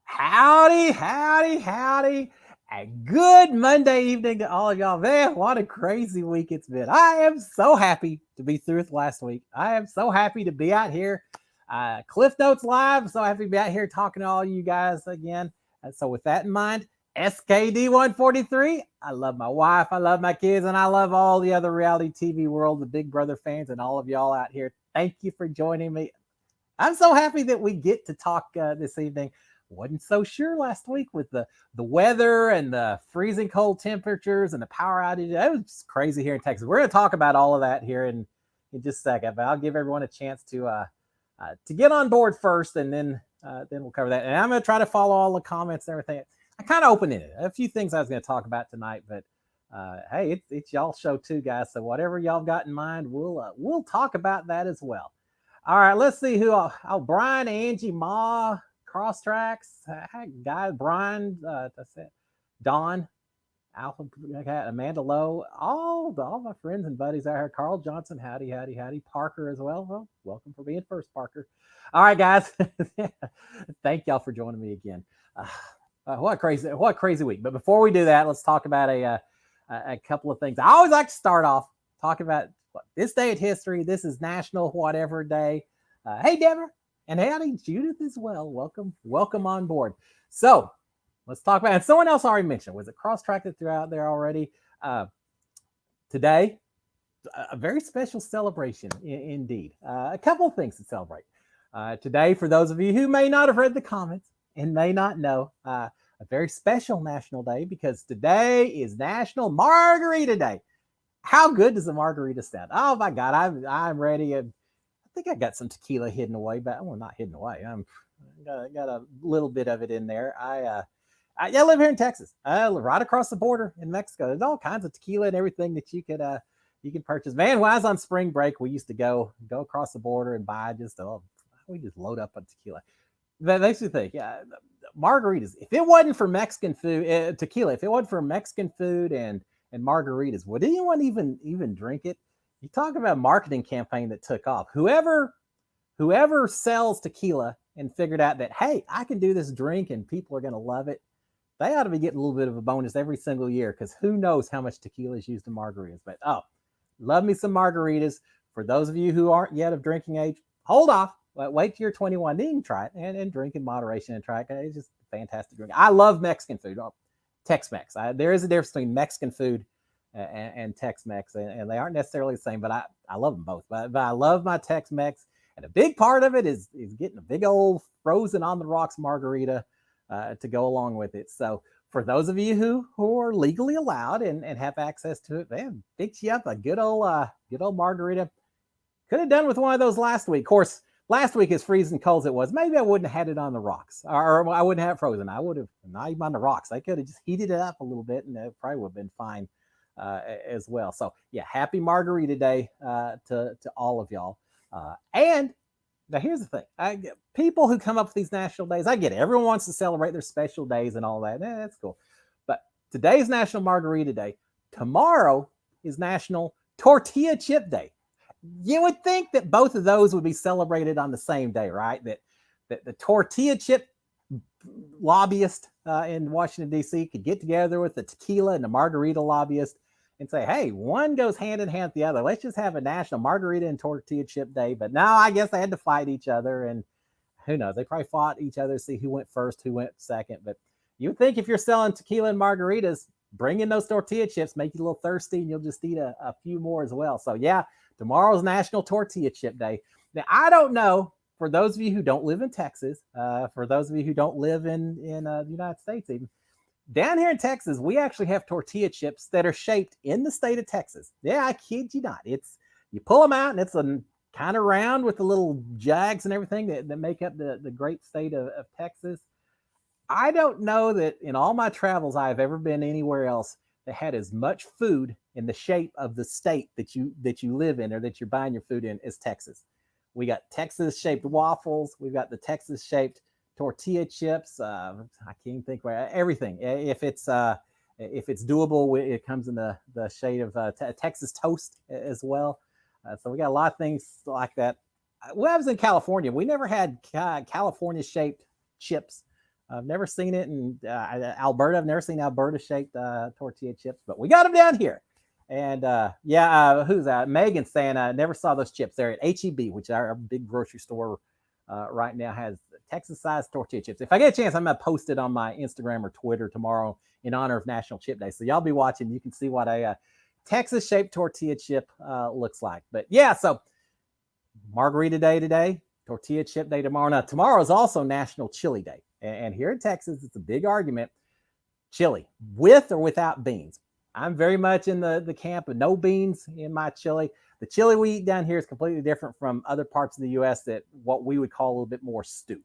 Howdy, howdy, howdy. And good Monday evening to all of y'all. Man, what a crazy week it's been. I am so happy to be through with last week. I am so happy to be out here. Cliff Notes Live. So happy to be out here talking to all you guys again. So, with that in mind, SKD 143. I love my wife. I love my kids. And I love all the other reality TV world, the Big Brother fans, and all of y'all out here. Thank you for joining me. I'm so happy that we get to talk this evening. Wasn't so sure last week with the weather and the freezing cold temperatures and the power outage. It was crazy here in Texas. We're going to talk about all of that here in just a second, but I'll give everyone a chance to get on board first, and then we'll cover that. And I'm going to try to follow all the comments and everything. I kind of opened it. A few things I was going to talk about tonight, but hey, it's y'all show too, guys. So whatever y'all got in mind, we'll talk about that as well. All right, let's see who. Brian, Angie, Ma, Cross Tracks, guy, Brian, that's it. Don, Alpha, Amanda Lowe, all my friends and buddies out here. Carl Johnson, howdy, howdy, howdy. Parker as well. Well, welcome for being first, Parker. All right, guys. Thank y'all for joining me again. What a crazy week. But before we do that, let's talk about a couple of things. I always like to start off talking about this day in history. This is National Whatever Day. Hey, Deborah, and howdy, Judith as well. Welcome on board. So let's talk about, and someone else already mentioned, was it Cross-Track that threw out there already? Today, a very special celebration indeed. A couple of things to celebrate. Today, for those of you who may not have read the comments and may not know, a very special national day, because today is National Margarita Day. How good does a margarita sound? Oh my God, I'm ready. I think I got some tequila hidden away, but well, not hidden away. Got a little bit of it in there. I live here in Texas. I live right across the border in Mexico. There's all kinds of tequila and everything that you can purchase. Man, when I was on spring break, we used to go across the border and buy we just load up on tequila. That makes me think, margaritas. If it wasn't for Mexican food, tequila. If it wasn't for Mexican food and margaritas, would anyone even drink it? You talk about a marketing campaign that took off. Whoever sells tequila and figured out that, hey, I can do this drink and people are going to love it, they ought to be getting a little bit of a bonus every single year, because who knows how much tequila is used in margaritas. But love me some margaritas. For those of you who aren't yet of drinking age, hold off. Wait till you're 21. Then you can try it and drink in moderation and try it. It's just a fantastic drink. I love Mexican food. Tex-Mex. There is a difference between Mexican food and Tex-Mex, and they aren't necessarily the same, but I love them both. But I love my Tex-Mex, and a big part of it is getting a big old frozen on the rocks margarita to go along with it. So for those of you who are legally allowed and have access to it, man, fix you up a good old margarita. Could have done with one of those last week. Of course, last week, as freezing cold as it was, maybe I wouldn't have had it on the rocks, or I wouldn't have it frozen. I would have not even on the rocks. I could have just heated it up a little bit, and it probably would have been fine as well. So yeah, happy Margarita Day to all of y'all. And now here's the thing: people who come up with these national days, I get it. Everyone wants to celebrate their special days and all that. That's cool. But today's National Margarita Day. Tomorrow is National Tortilla Chip Day. You would think that both of those would be celebrated on the same day, right? That the tortilla chip lobbyist in Washington, D.C. could get together with the tequila and the margarita lobbyist and say, hey, one goes hand in hand with the other. Let's just have a National Margarita and Tortilla Chip Day. But now I guess they had to fight each other, and who knows? They probably fought each other to see who went first, who went second. But you would think if you're selling tequila and margaritas, bring in those tortilla chips, make you a little thirsty, and you'll just eat a few more as well. So yeah, tomorrow's National Tortilla Chip Day. Now, I don't know, for those of you who don't live in Texas, for those of you who don't live in the United States even, down here in Texas, we actually have tortilla chips that are shaped in the state of Texas. Yeah, I kid you not. You pull them out, and it's a kind of round with the little jags and everything that make up the great state of Texas. I don't know that in all my travels I've ever been anywhere else that had as much food in the shape of the state that you live in or that you're buying your food in as Texas. We got Texas-shaped waffles. We've got the Texas-shaped tortilla chips. I can't even think where everything. If it's doable, it comes in the shade of Texas toast as well. So we got a lot of things like that. When I was in California, we never had California-shaped chips. I've never seen it in Alberta. I've never seen Alberta-shaped tortilla chips, but we got them down here. And who's that? Megan saying I never saw those chips there at HEB, which our big grocery store right now has Texas-sized tortilla chips. If I get a chance, I'm going to post it on my Instagram or Twitter tomorrow in honor of National Chip Day. So y'all be watching. You can see what a Texas-shaped tortilla chip looks like. But yeah, so margarita day today, tortilla chip day tomorrow. Now, tomorrow is also National Chili Day. And here in Texas, it's a big argument. Chili, with or without beans. I'm very much in the camp of no beans in my chili. The chili we eat down here is completely different from other parts of the U.S. that what we would call a little bit more stew.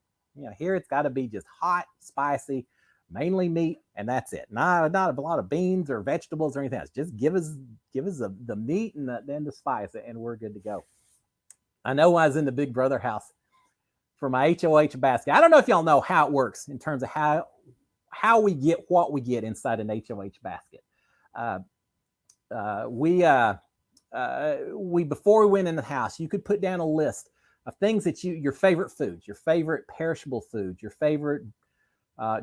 Here it's got to be just hot, spicy, mainly meat, and that's it. Not a lot of beans or vegetables or anything else. Just give us the meat and then the spice, and we're good to go. I know when I was in the Big Brother house for my HOH basket. I don't know if y'all know how it works in terms of how we get what we get inside an HOH basket. We before we went in the house, you could put down a list of things that your favorite foods, your favorite perishable foods, your favorite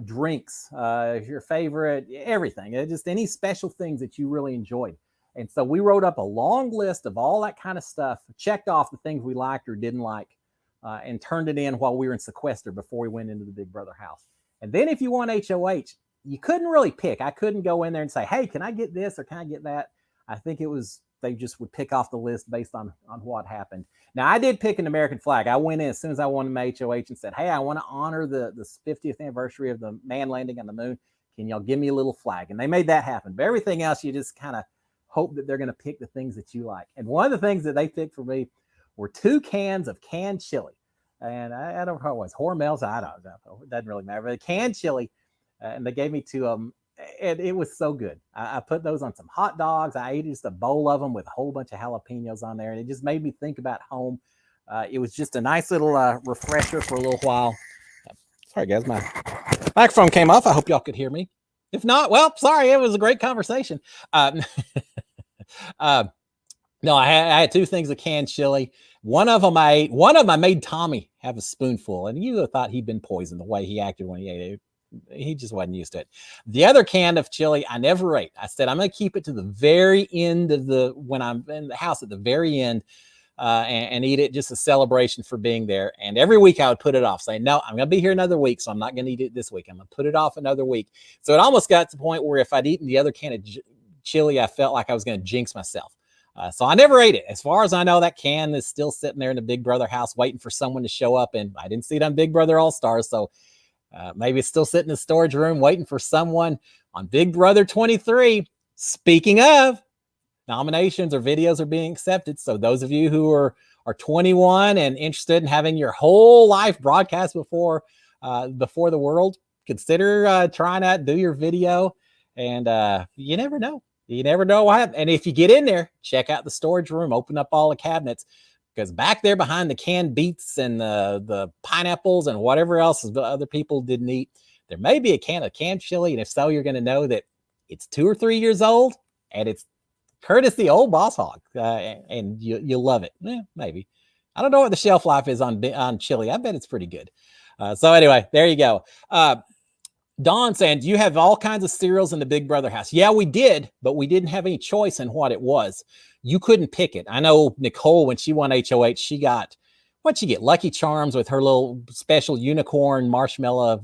drinks, your favorite everything, just any special things that you really enjoyed. And so we wrote up a long list of all that kind of stuff, checked off the things we liked or didn't like, and turned it in while we were in sequester before we went into the Big Brother house. And then if you want HOH, you couldn't really pick. I couldn't go in there and say, hey, can I get this or can I get that? I think it was, they just would pick off the list based on what happened. Now, I did pick an American flag. I went in as soon as I wanted my HOH and said, hey, I want to honor the 50th anniversary of the man landing on the moon. Can y'all give me a little flag? And they made that happen. But everything else, you just kind of hope that they're going to pick the things that you like. And one of the things that they picked for me were 2 cans of canned chili. And I don't know what it was, Hormel's, I don't know. It doesn't really matter. But canned chili, and they gave me 2 of them. And it was so good. I put those on some hot dogs. I ate just a bowl of them with a whole bunch of jalapenos on there. And it just made me think about home. It was just a nice little refresher for a little while. Sorry, guys. My microphone came off. I hope y'all could hear me. If not, well, sorry. It was a great conversation. No, I had 2 things of canned chili. One of them I ate. One of them I made Tommy have a spoonful. And you thought he'd been poisoned the way he acted when he ate it. He just wasn't used to it. The other can of chili I never ate. I said, I'm going to keep it to the very end of when I'm in the house at the very end and eat it, just a celebration for being there. And every week I would put it off, saying, no, I'm going to be here another week, so I'm not going to eat it this week. I'm going to put it off another week. So it almost got to the point where if I'd eaten the other can of chili, I felt like I was going to jinx myself. So I never ate it. As far as I know, that can is still sitting there in the Big Brother house waiting for someone to show up. And I didn't see it on Big Brother All-Stars, so maybe it's still sitting in the storage room waiting for someone on Big Brother 23. Speaking of, nominations or videos are being accepted. So those of you who are 21 and interested in having your whole life broadcast before the world, consider trying out, do your video. And you never know. You never know what happens. And if you get in there, check out the storage room, open up all the cabinets. Because back there behind the canned beets and the pineapples and whatever else the other people didn't eat, there may be a can of canned chili. And if so, you're going to know that it's 2 or 3 years old and it's courtesy Old Boss Hog. And you'll love it. Maybe. I don't know what the shelf life is on chili. I bet it's pretty good. So anyway, there you go. Dawn saying, do you have all kinds of cereals in the Big Brother house? Yeah, we did, but we didn't have any choice in what it was. You couldn't pick it. I know Nicole, when she won HOH, she got, what'd she get? Lucky Charms with her little special unicorn marshmallow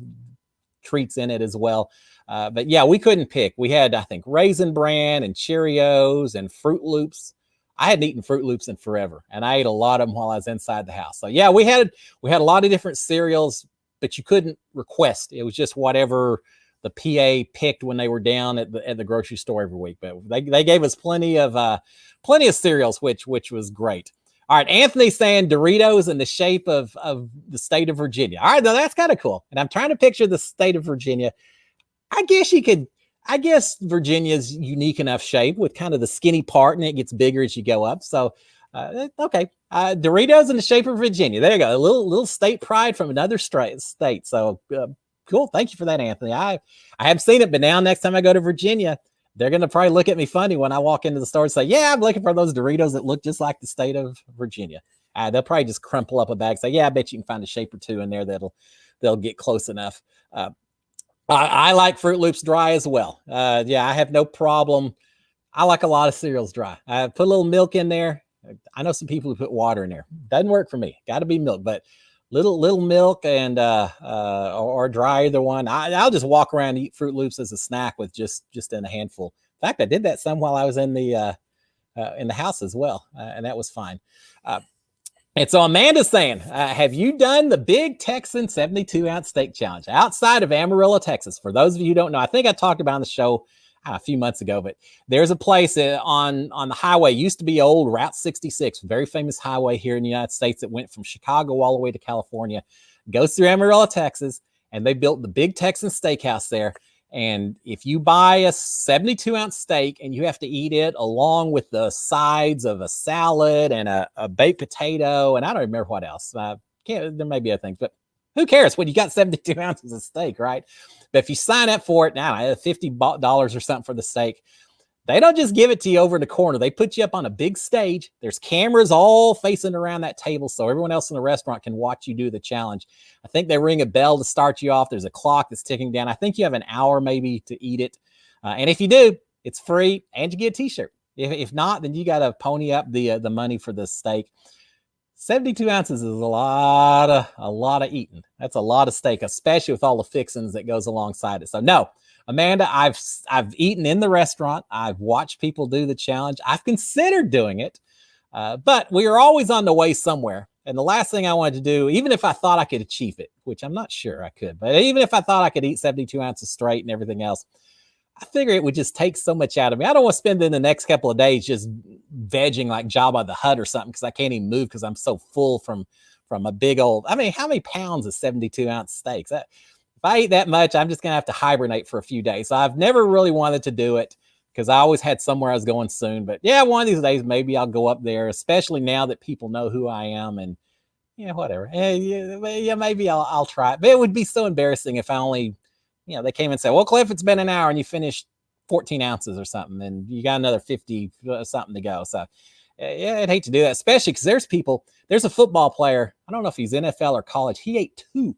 treats in it as well. But yeah, we couldn't pick. We had, I think, Raisin Bran and Cheerios and Fruit Loops. I hadn't eaten Fruit Loops in forever, and I ate a lot of them while I was inside the house. So yeah, we had a lot of different cereals, but you couldn't request. It was just whatever the PA picked when they were down at the grocery store every week. But they gave us plenty of cereals, which was great. All right, Anthony's saying Doritos in the shape of the state of Virginia. All right, now that's kind of cool. And I'm trying to picture the state of Virginia. I guess Virginia's unique enough shape with kind of the skinny part, and it gets bigger as you go up. So, okay. Doritos in the shape of Virginia. There you go. A little state pride from another state. So cool. Thank you for that, Anthony. I haven't seen it, but now next time I go to Virginia, they're going to probably look at me funny when I walk into the store and say, yeah, I'm looking for those Doritos that look just like the state of Virginia. they'll probably just crumple up a bag. Say, yeah, I bet you can find a shape or two in there they'll get close enough. I like Fruit Loops dry as well. Yeah, I have no problem. I like a lot of cereals dry. I put a little milk in there. I know some people who put water in there. Doesn't work for me. Got to be milk, but little milk and or dry, either one. I'll just walk around and eat Fruit Loops as a snack with just in a handful. In fact, I did that some while I was in the house as well, and that was fine. And so Amanda's saying, have you done the Big Texan 72-ounce steak challenge outside of Amarillo, Texas? For those of you who don't know, I think I talked about on the show a few months ago, but there's a place on the highway, used to be old Route 66, very famous highway here in the United States that went from Chicago all the way to California, goes through Amarillo, Texas, and they built the Big Texan Steakhouse there. And if you buy a 72-ounce steak and you have to eat it along with the sides of a salad and a baked potato, and I don't remember what else. There may be other things, but who cares when you got 72 ounces of steak, right? But if you sign up for it now, $50 or something for the steak, they don't just give it to you over in the corner. They put you up on a big stage. There's cameras all facing around that table so everyone else in the restaurant can watch you do the challenge. I think they ring a bell to start you off. There's a clock that's ticking down. I think you have an hour maybe to eat it. And if you do, it's free and you get a t-shirt. If not, then you got to pony up the money for the steak. 72 ounces is a lot of eating. That's a lot of steak, especially with all the fixings that goes alongside it. So no, Amanda, I've eaten in the restaurant. I've watched people do the challenge. I've considered doing it, but we are always on the way somewhere. And the last thing I wanted to do, even if I thought I could achieve it, which I'm not sure I could, but even if I thought I could eat 72 ounces straight and everything else, I figure it would just take so much out of me. I don't want to spend in the next couple of days just vegging like Jabba the Hutt or something because I can't even move because I'm so full from a big old, I mean, how many pounds is 72-ounce steaks? If I eat that much, I'm just going to have to hibernate for a few days. So I've never really wanted to do it because I always had somewhere I was going soon. But yeah, one of these days, maybe I'll go up there, especially now that people know who I am and yeah, whatever. Yeah, maybe I'll try it. But it would be so embarrassing if I only, they came and said, well, Cliff, it's been an hour and you finished 14 ounces or something and you got another 50 something to go. So yeah, I'd hate to do that, especially because there's a football player. I don't know if he's NFL or college. He ate two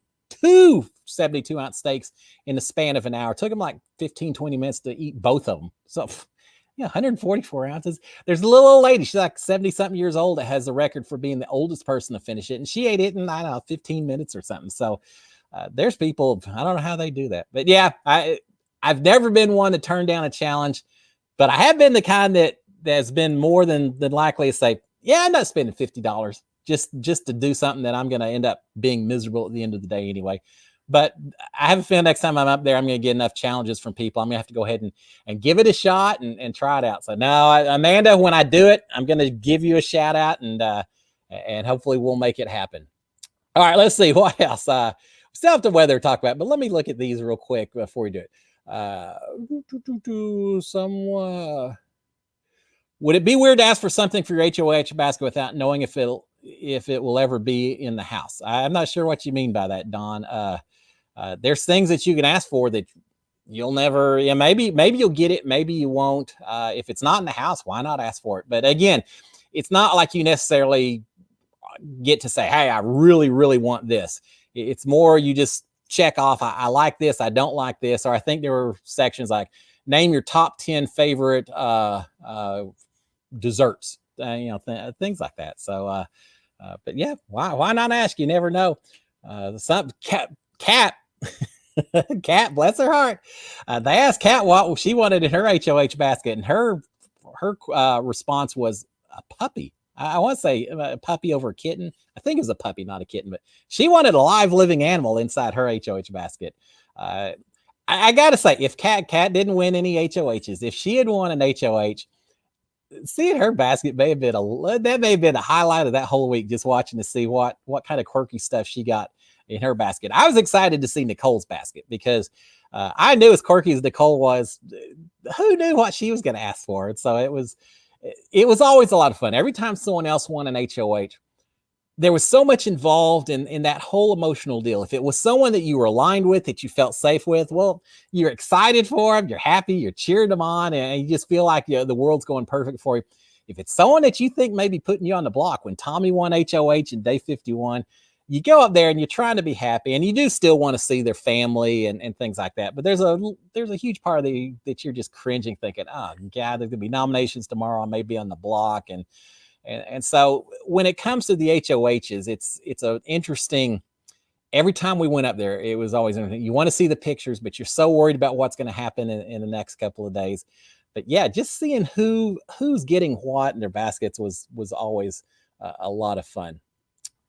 72-ounce steaks in the span of an hour. It took him like 15, 20 minutes to eat both of them. So, 144 ounces. There's a little old lady. She's like 70-something years old that has the record for being the oldest person to finish it. And she ate it in, 15 minutes or something. So, there's people, I don't know how they do that. But yeah, I've never been one to turn down a challenge. But I have been the kind that's been more than likely to say, yeah, I'm not spending $50. Just to do something that I'm going to end up being miserable at the end of the day anyway. But I have a feeling next time I'm up there, I'm going to get enough challenges from people. I'm going to have to go ahead and give it a shot and try it out. So now, Amanda, when I do it, I'm going to give you a shout out and hopefully we'll make it happen. All right, let's see what else. We still have the weather to talk about, but let me look at these real quick before we do it. Would it be weird to ask for something for your HOH basket without knowing if it will ever be in the house? I'm not sure what you mean by that, Don. There's things that you can ask for that you'll never, maybe you'll get it, maybe you won't. If it's not in the house, why not ask for it? But again, it's not like you necessarily get to say, hey, I really, really want this. It's more you just check off, I like this, I don't like this, or I think there were sections like name your top 10 favorite desserts, things like that. So, but yeah, why not ask? You never know. Cat, bless her heart. They asked Cat what she wanted in her HOH basket, and her response was a puppy. I want to say a puppy over a kitten. I think it was a puppy, not a kitten, but she wanted a live living animal inside her HOH basket. I got to say, if Cat didn't win any HOHs, if she had won an HOH, seeing her basket may have been a highlight of that whole week, just watching to see what kind of quirky stuff she got in her basket. I was excited to see Nicole's basket because I knew as quirky as Nicole was, who knew what she was going to ask for? And so it was always a lot of fun. Every time someone else won an HOH, there was so much involved in that whole emotional deal. If it was someone that you were aligned with, that you felt safe with, well, you're excited for them, you're happy, you're cheering them on, and you just feel like the world's going perfect for you. if it's someone that you think may be putting you on the block, when Tommy won HOH in day 51, you go up there and you're trying to be happy, and you do still want to see their family and things like that. But there's a huge part of that you're just cringing, thinking, oh God, there's gonna be nominations tomorrow. I may be on the block, and so when it comes to the HOHs, it's an interesting. Every time we went up there, it was always anything. You want to see the pictures, but you're so worried about what's going to happen in the next couple of days. But yeah, just seeing who's getting what in their baskets was always a lot of fun.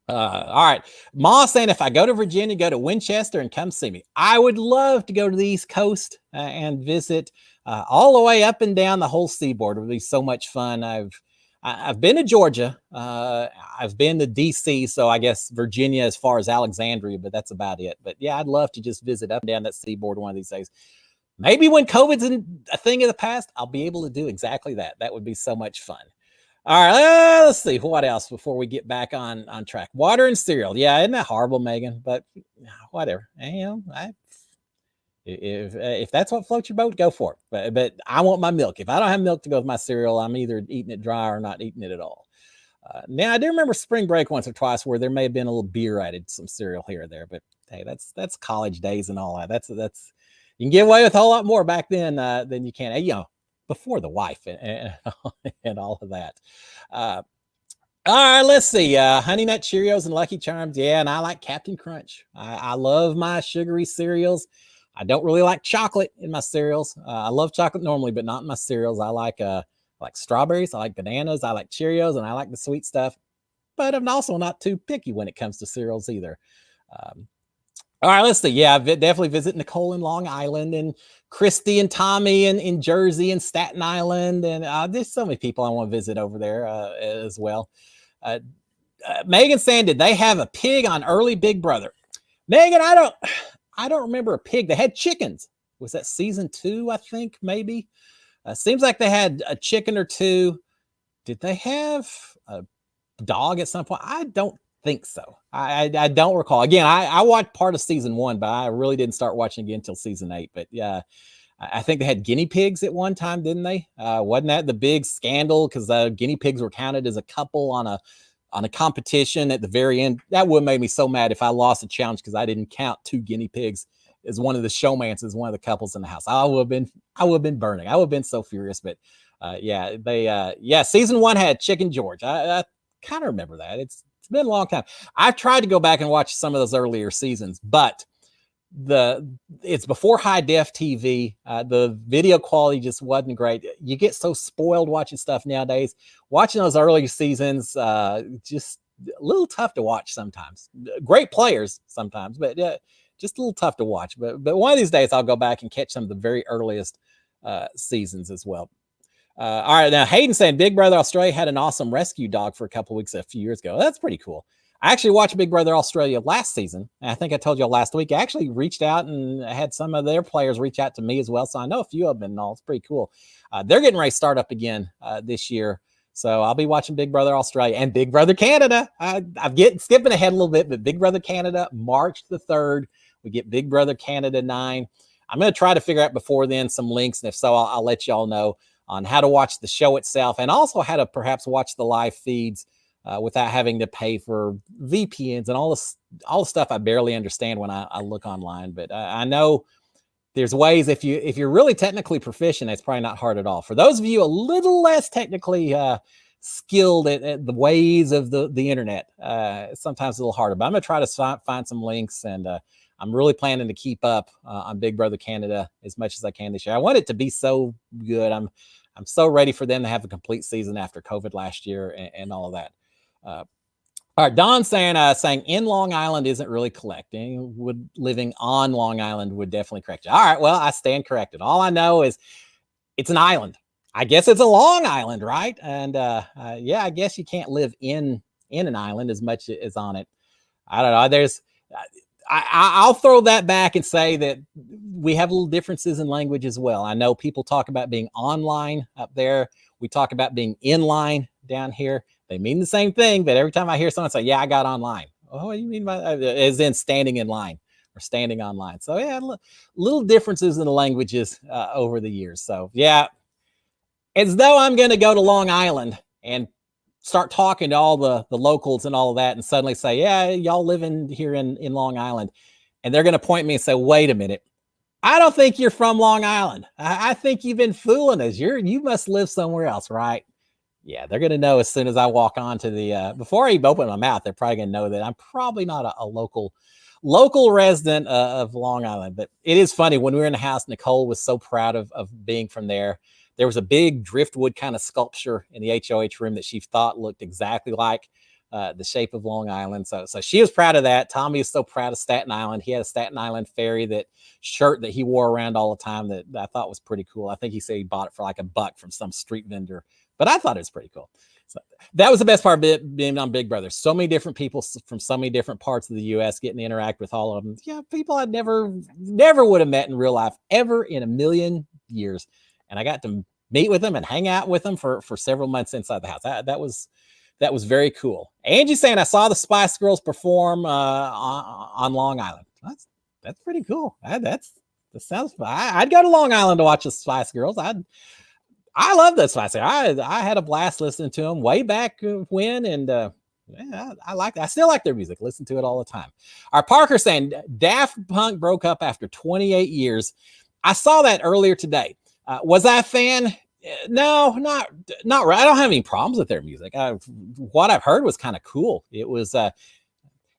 All right. Ma saying, if I go to Virginia, go to Winchester and come see me. I would love to go to the East Coast and visit all the way up and down the whole seaboard. It would be so much fun. I've been to Georgia. I've been to DC. So I guess Virginia as far as Alexandria, but that's about it. But yeah, I'd love to just visit up and down that seaboard one of these days. Maybe when COVID's a thing of the past, I'll be able to do exactly that. That would be so much fun. All right, let's see what else before we get back on track. Water and cereal. Yeah, isn't that horrible, Megan? But whatever. If that's what floats your boat, go for it. But I want my milk. If I don't have milk to go with my cereal, I'm either eating it dry or not eating it at all. Now, I do remember spring break once or twice where there may have been a little beer added, some cereal here or there. But hey, that's college days and all that. That's you can get away with a whole lot more back then than you can. Before the wife and all of that. All right, let's see. Honey Nut Cheerios and Lucky Charms. Yeah, and I like Captain Crunch. I love my sugary cereals. I don't really like chocolate in my cereals. I love chocolate normally, but not in my cereals. I like strawberries. I like bananas. I like Cheerios, and I like the sweet stuff. But I'm also not too picky when it comes to cereals either. All right, let's see. Yeah, definitely visit Nicole in Long Island, and Christy and Tommy in Jersey and Staten Island. And there's so many people I want to visit over there as well. Megan saying, did they have a pig on early Big Brother? Megan, I don't remember a pig. They had chickens. Was that season 2, I think, maybe? Seems like they had a chicken or two. Did they have a dog at some point? I don't think so. I don't recall. Again, I watched part of season 1, but I really didn't start watching again until season 8. But yeah, I think they had guinea pigs at one time, didn't they? Wasn't that the big scandal? Because guinea pigs were counted as a couple on a competition at the very end. That would make me so mad if I lost a challenge because I didn't count 2 guinea pigs as one of the showmances, one of the couples in the house. I would have been burning. I would have been so furious. But season 1 had Chicken George. I kind of remember that. It's been a long time. I've tried to go back and watch some of those earlier seasons, but it's before high def TV. The video quality just wasn't great. You get so spoiled watching stuff nowadays. Watching those early seasons, just a little tough to watch sometimes. Great players sometimes, but just a little tough to watch. But one of these days I'll go back and catch some of the very earliest seasons as well. All right, now Hayden saying Big Brother Australia had an awesome rescue dog for a couple of weeks a few years ago. That's pretty cool. I actually watched Big Brother Australia last season. And I think I told you all last week. I actually reached out and had some of their players reach out to me as well. So I know a few of them and all. It's pretty cool. They're getting ready to start up again this year. So I'll be watching Big Brother Australia and Big Brother Canada. I'm skipping ahead a little bit, but Big Brother Canada, March the 3rd. We get Big Brother Canada 9. I'm going to try to figure out before then some links. And if so, I'll let y'all know on how to watch the show itself and also how to perhaps watch the live feeds without having to pay for VPNs and all the stuff I barely understand when I look online. But I know there's ways if you're really technically proficient, it's probably not hard at all. For those of you a little less technically skilled at the ways of the internet, sometimes a little harder. But I'm going to try to find some links, and I'm really planning to keep up on Big Brother Canada as much as I can this year. I want it to be so good. I'm so ready for them to have a complete season after COVID last year and all of that. All right, Don saying in Long Island isn't really collecting. Living on Long Island would definitely correct you. All right, well, I stand corrected. All I know is it's an island. I guess it's a Long Island, right? And yeah, I guess you can't live in an island as much as on it. I don't know. I'll throw that back and say that we have little differences in language as well. I know people talk about being online up there. We talk about being in line down here. They mean the same thing, but every time I hear someone say, yeah, I got online. Oh, what do you mean by that? As in standing in line or standing online. So yeah, little differences in the languages over the years. So yeah, as though I'm going to go to Long Island and start talking to all the locals and all of that, and suddenly say, yeah, y'all living here in Long Island. And they're going to point me and say, wait a minute. I don't think you're from Long Island. I think you've been fooling us. You must live somewhere else, right? Yeah, they're going to know as soon as I walk on to the, before I even open my mouth, they're probably going to know that I'm probably not a local resident of Long Island. But it is funny, when we were in the house, Nicole was so proud of being from there. There was a big driftwood kind of sculpture in the HOH room that she thought looked exactly like the shape of Long Island. So she was proud of that. Tommy is so proud of Staten Island. He had a Staten Island Ferry shirt that he wore around all the time that I thought was pretty cool. I think he said he bought it for like $1 from some street vendor, but I thought it was pretty cool. So that was the best part of being on Big Brother. So many different people from so many different parts of the U.S. getting to interact with all of them. Yeah, people I never would have met in real life ever in a million years. And I got to meet with them and hang out with them for several months inside the house. That was very cool. Angie saying, I saw the Spice Girls perform on Long Island. That's pretty cool. That sounds fun. I'd go to Long Island to watch the Spice Girls. I love the Spice Girls. I had a blast listening to them way back when, and yeah, I still like their music. Listen to it all the time. Our Parker saying Daft Punk broke up after 28 years. I saw that earlier today. Was I a fan? No, not right. I don't have any problems with their music. What I've heard was kind of cool. It was,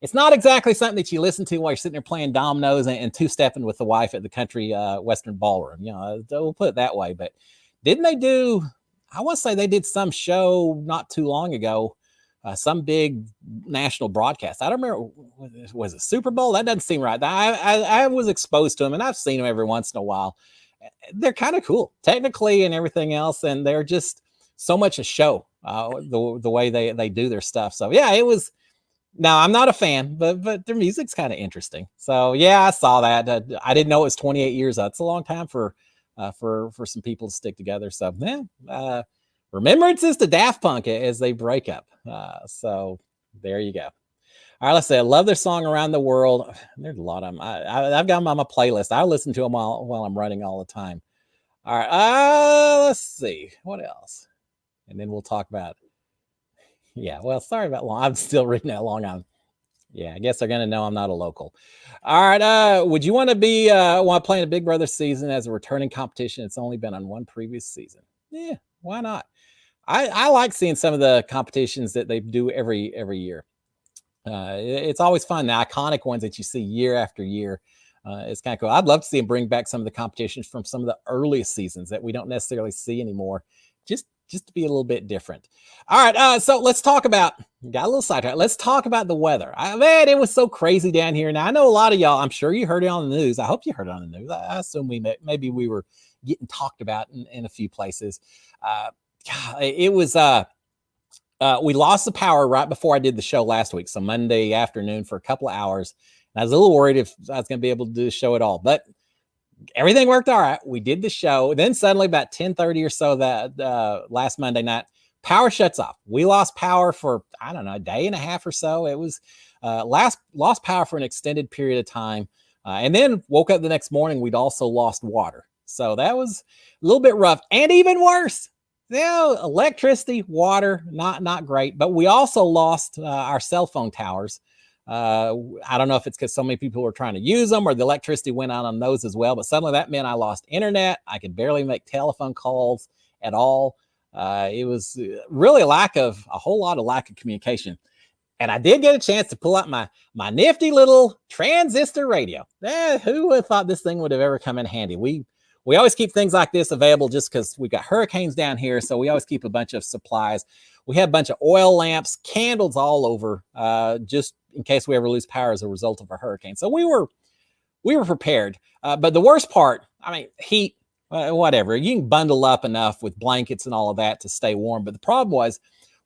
it's not exactly something that you listen to while you're sitting there playing dominoes and two-stepping with the wife at the country Western ballroom. You know, we'll put it that way. But didn't they do? I want to say they did some show not too long ago, some big national broadcast. I don't remember. Was it Super Bowl? That doesn't seem right. I was exposed to them, and I've seen them every once in a while. They're kind of cool technically and everything else, and they're just so much a show, the way they do their stuff. So yeah, it was. Now I'm not a fan, but their music's kind of interesting. So yeah, I saw that. I didn't know it was 28 years. That's a long time for some people to stick together. So yeah, remembrances to Daft Punk as they break up. So there you go. All right, let's say I love their song Around the World. There's a lot of them. I've got them on my playlist. I listen to them while I'm running all the time. All right, let's see. What else? And then we'll talk about, yeah, well, sorry about Long. I'm still reading that Long Island. Yeah, I guess they're going to know I'm not a local. All right, would you want to play in a Big Brother season as a returning competition? It's only been on one previous season. Yeah, why not? I like seeing some of the competitions that they do every year. It's always fun. The iconic ones that you see year after year. It's kind of cool. I'd love to see them bring back some of the competitions from some of the earliest seasons that we don't necessarily see anymore, just to be a little bit different. All right, so let's talk about, got a little sidetracked. Let's talk about the weather. Man, it was so crazy down here. Now, I know a lot of y'all, I'm sure you heard it on the news. I hope you heard it on the news. I assume maybe we were getting talked about in a few places. It was... we lost the power right before I did the show last week. So Monday afternoon for a couple of hours. And I was a little worried if I was going to be able to do the show at all, but everything worked all right. We did the show. Then suddenly about 10:30 or so that last Monday night, power shuts off. We lost power for, I don't know, a day and a half or so. It was lost power for an extended period of time. And then woke up the next morning, we'd also lost water. So that was a little bit rough. And even worse, electricity, water, not great. But we also lost our cell phone towers. I don't know if it's because so many people were trying to use them or the electricity went out on those as well. But suddenly that meant I lost internet. I could barely make telephone calls at all. It was really a whole lot of lack of communication. And I did get a chance to pull out my nifty little transistor radio. Who would have thought this thing would have ever come in handy? We always keep things like this available just because we got hurricanes down here. So we always keep a bunch of supplies. We had a bunch of oil lamps, candles all over, just in case we ever lose power as a result of a hurricane. So we were prepared. But the worst part, I mean, heat, whatever. You can bundle up enough with blankets and all of that to stay warm. But the problem was,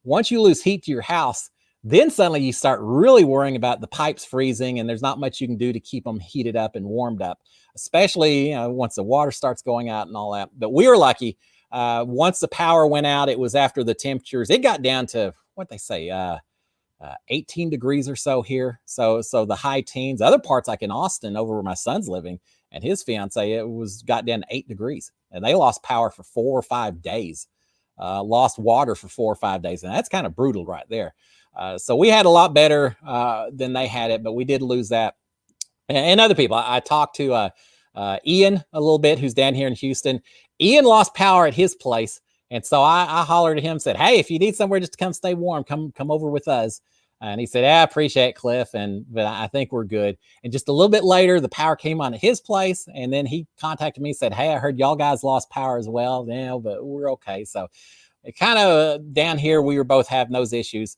once you lose heat to your house, then suddenly you start really worrying about the pipes freezing, and there's not much you can do to keep them heated up and warmed up, especially once the water starts going out and all that. But we were lucky. Once the power went out, it was after the temperatures. It got down to what they say, 18 degrees or so here. So the high teens. Other parts like in Austin, over where my son's living, and his fiance, got down to 8 degrees, and they lost power for 4 or 5 days. lost water for 4 or 5 days, and that's kind of brutal right there. So we had a lot better than they had it, but we did lose that. And other people, I talked to Ian a little bit, who's down here in Houston. Ian lost power at his place, and so I hollered at him, said, "Hey, if you need somewhere just to come stay warm, come over with us." And he said, "Yeah, I appreciate it, Cliff, but I think we're good." And just a little bit later, the power came on at his place, and then he contacted me and said, "Hey, I heard y'all guys lost power as well." Yeah, but we're okay. So it kind of down here, we were both having those issues.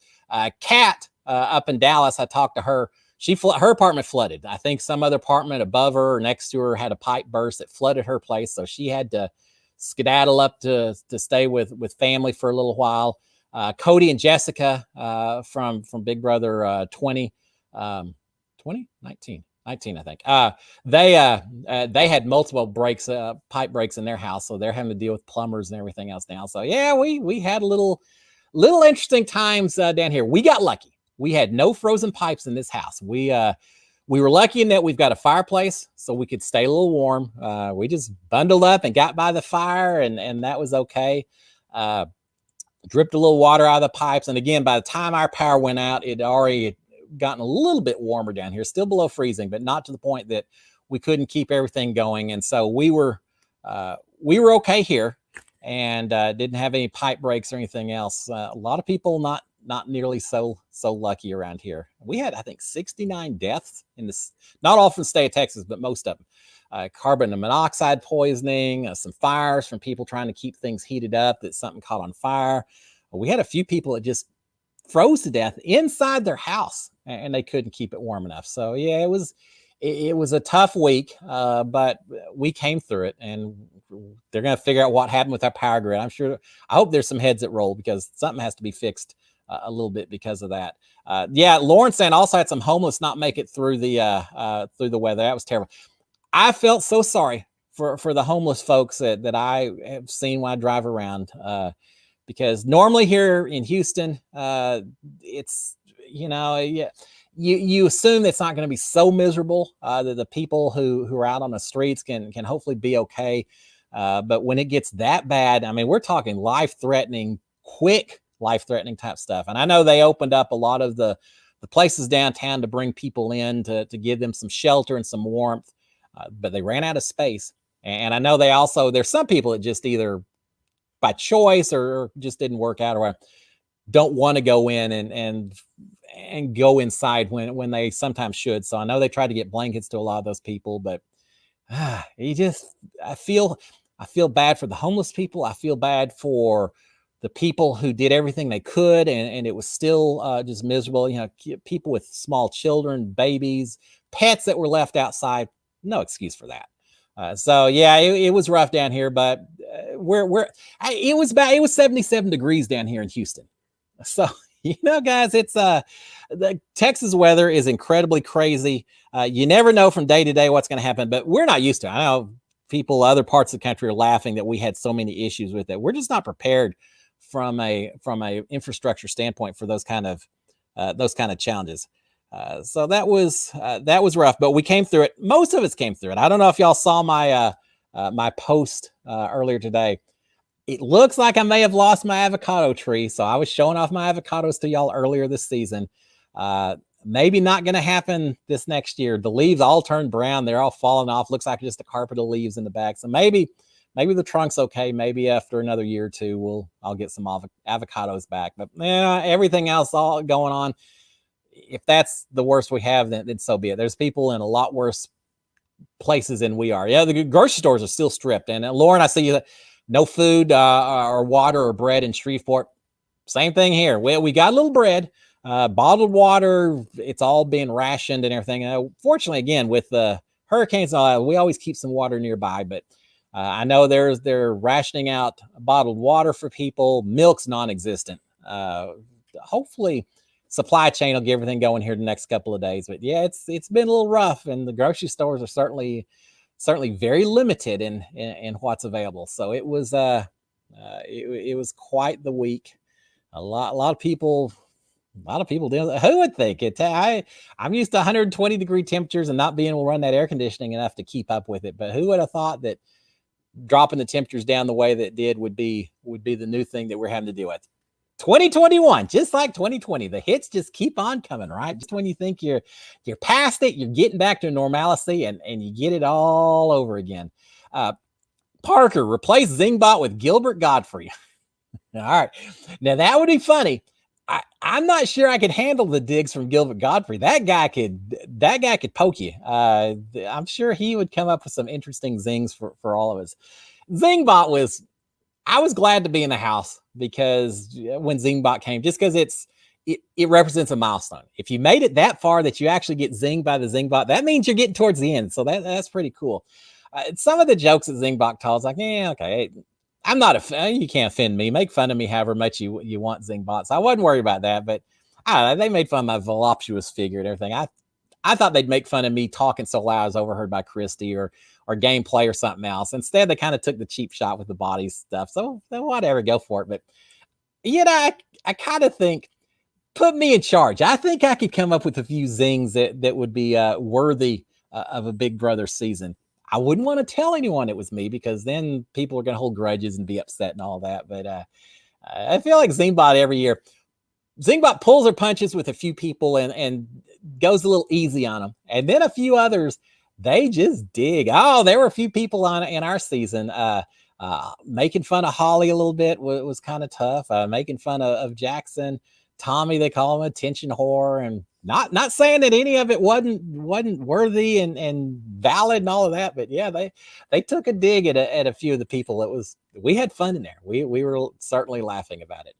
Kat up in Dallas, I talked to her. Her apartment flooded. I think some other apartment above her or next to her had a pipe burst that flooded her place, so she had to skedaddle up to stay with family for a little while. Cody and Jessica from Big Brother 20, 19, I think. They had multiple breaks, pipe breaks in their house, so they're having to deal with plumbers and everything else now. So yeah, we had a little interesting times down here. We got lucky. We had no frozen pipes in this house. We were lucky in that we've got a fireplace, so we could stay a little warm. We just bundled up and got by the fire, and that was okay. Dripped a little water out of the pipes, and again, by the time our power went out, it already gotten a little bit warmer down here, still below freezing, but not to the point that we couldn't keep everything going. And so we were okay here, and didn't have any pipe breaks or anything else. A lot of people not nearly so lucky around here. We had, I think, 69 deaths in this, not all from the state of Texas, but most of them. Carbon monoxide poisoning, some fires from people trying to keep things heated up that something caught on fire. We had a few people that just froze to death inside their house, and they couldn't keep it warm enough. So yeah, it was a tough week, but we came through it, and they're going to figure out what happened with our power grid. I hope there's some heads that roll, because something has to be fixed a little bit because of that. Yeah, Lauren saying also had some homeless not make it through the weather. That was terrible. I felt so sorry for the homeless folks that I have seen when I drive around, because normally here in Houston, it's, yeah, you assume it's not going to be so miserable that the people who are out on the streets can hopefully be okay. But when it gets that bad, I mean, we're talking life-threatening type stuff. And I know they opened up a lot of the places downtown to bring people in to give them some shelter and some warmth, but they ran out of space. And I know there's some people that just either by choice or just didn't work out, or don't want to go in and go inside when they sometimes should. So I know they tried to get blankets to a lot of those people, but I feel bad for the homeless people. I feel bad for the people who did everything they could, and it was still just miserable. People with small children, babies, pets that were left outside. No excuse for that. So yeah, it was rough down here, but it was bad. It was 77 degrees down here in Houston. So, guys, it's the Texas weather is incredibly crazy. You never know from day to day what's going to happen, but we're not used to it. I know people, other parts of the country, are laughing that we had so many issues with it. We're just not prepared from a infrastructure standpoint for those kind of challenges. So that was rough, but we came through it. Most of us came through it. I don't know if y'all saw my my post earlier today. It looks like I may have lost my avocado tree, so I was showing off my avocados to y'all earlier this season. Maybe not going to happen this next year. The leaves all turned brown. They're all falling off. Looks like just a carpet of leaves in the back. So maybe the trunk's okay. Maybe after another year or two, I'll get some avocados back. But everything else all going on. If that's the worst we have, then so be it. There's people in a lot worse places than we are. Yeah, the grocery stores are still stripped. And Lauren, I see you. No food or water or bread in Shreveport. Same thing here. We got a little bread, bottled water. It's all being rationed and everything. Fortunately, again, with the hurricanes and all that, we always keep some water nearby. But I know they're rationing out bottled water for people. Milk's non-existent. Hopefully, supply chain will get everything going here the next couple of days. But yeah, it's been a little rough, and the grocery stores are certainly very limited in what's available. So it was it was quite the week. A lot of people dealing. Who would think it? I'm used to 120 degree temperatures and not being able to run that air conditioning enough to keep up with it. But who would have thought that dropping the temperatures down the way that it did would be the new thing that we're having to deal with. 2021, just like 2020, the hits just keep on coming, right? Just when you think you're past it, you're getting back to normalcy, and you get it all over again. Parker, replace Zingbot with Gilbert Godfrey. All right, now that would be funny. I'm not sure I could handle the digs from Gilbert Godfrey. That guy could poke you. I'm sure he would come up with some interesting zings for all of us. Zingbot I was glad to be in the house because when Zingbot came, just because it represents a milestone. If you made it that far that you actually get zinged by the Zingbot, that means you're getting towards the end. So that's pretty cool. Some of the jokes that Zingbot tells, like, yeah, okay, I'm not you can't offend me. Make fun of me however much you want, Zingbot. So I wasn't worried about that, but I don't know, they made fun of my voluptuous figure and everything. I thought they'd make fun of me talking so loud I was overheard by Christy or gameplay or something else. Instead, they kind of took the cheap shot with the body stuff. So whatever, go for it. But I kind of think, put me in charge. I think I could come up with a few zings that would be worthy of a Big Brother season. I wouldn't want to tell anyone it was me because then people are going to hold grudges and be upset and all that. But I feel like Zingbot every year, Zingbot pulls her punches with a few people and goes a little easy on them. And then a few others, they just dig. Oh, there were a few people in our season making fun of Holly a little bit was kind of tough. Making fun of Jackson. Tommy, they call him attention whore, and not saying that any of it wasn't worthy and valid and all of that, but yeah, they took a dig at a few of the people. We had fun in there. We were certainly laughing about it.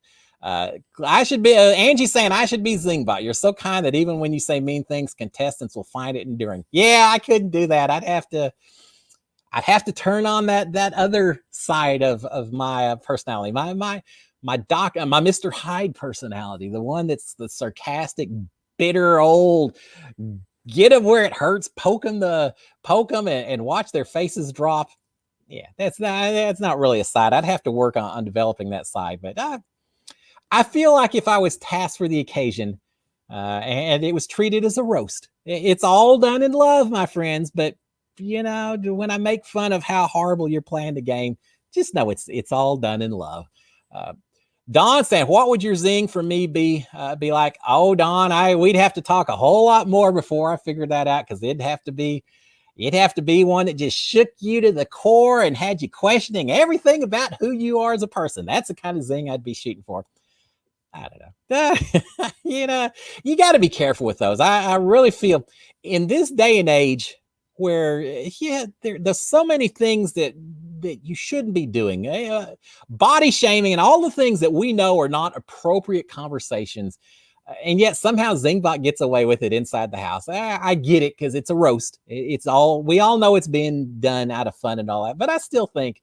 I should be Angie saying I should be Zingbot. You're so kind that even when you say mean things, contestants will find it endearing. Yeah, I couldn't do that. I'd have to turn on that other side of my personality. My Mr. Hyde personality, the one that's the sarcastic, bitter old, get them where it hurts, poke them and watch their faces drop. Yeah, that's not really a side. I'd have to work on developing that side, but I feel like if I was tasked for the occasion and it was treated as a roast, it's all done in love, my friends. But when I make fun of how horrible you're playing the game, just know it's all done in love. Don saying, what would your zing for me be like? Oh, Don, we'd have to talk a whole lot more before I figured that out, because it'd have to be one that just shook you to the core and had you questioning everything about who you are as a person. That's the kind of zing I'd be shooting for. I don't know. You got to be careful with those. I really feel in this day and age where, there's so many things that you shouldn't be doing. Body shaming and all the things that we know are not appropriate conversations. And yet somehow Zingbot gets away with it inside the house. I get it because it's a roast. We all know it's being done out of fun and all that. But I still think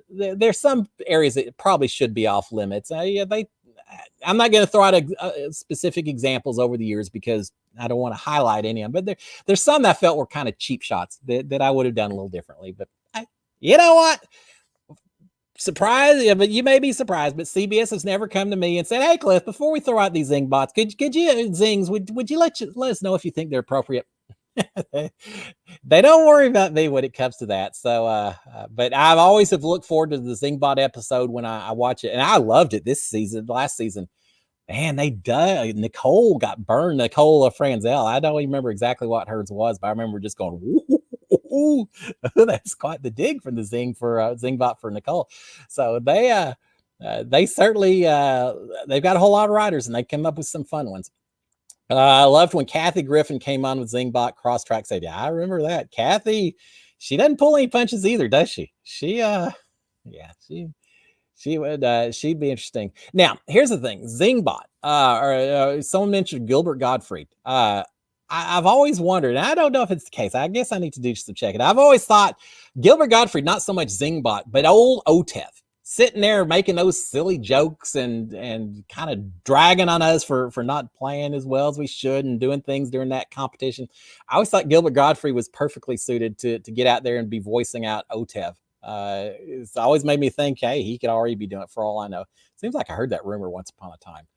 there's some areas that probably should be off limits. I'm not going to throw out specific examples over the years because I don't want to highlight any of them. But there's some that I felt were kind of cheap shots that I would have done a little differently. But you know what? Surprise! Yeah, but you may be surprised, but CBS has never come to me and said, "Hey, Cliff, before we throw out these Zingbots, could you zings? Would you let us know if you think they're appropriate?" They don't worry about me when it comes to that. So, but I've always have looked forward to the Zingbot episode when I watch it, and I loved it last season. Man, Nicole got burned. Nicole Franzel. I don't even remember exactly what hers was, but I remember just going, "Ooh, that's quite the dig from the Zingbot for Nicole." So they certainly they've got a whole lot of writers, and they came up with some fun ones. I loved when Kathy Griffin came on with Zingbot Crosstrack. Said, "Yeah, I remember that." Kathy, she doesn't pull any punches either, does she? She'd be interesting. Now, here's the thing: Zingbot, or someone mentioned Gilbert Gottfried. I've always wondered, and I don't know if it's the case. I guess I need to do some checking. I've always thought Gilbert Gottfried, not so much Zingbot, but old Otev, sitting there making those silly jokes and kind of dragging on us for not playing as well as we should and doing things during that competition. I always thought Gilbert Gottfried was perfectly suited to get out there and be voicing out Otev. It's always made me think, hey, he could already be doing it for all I know. Seems like I heard that rumor once upon a time.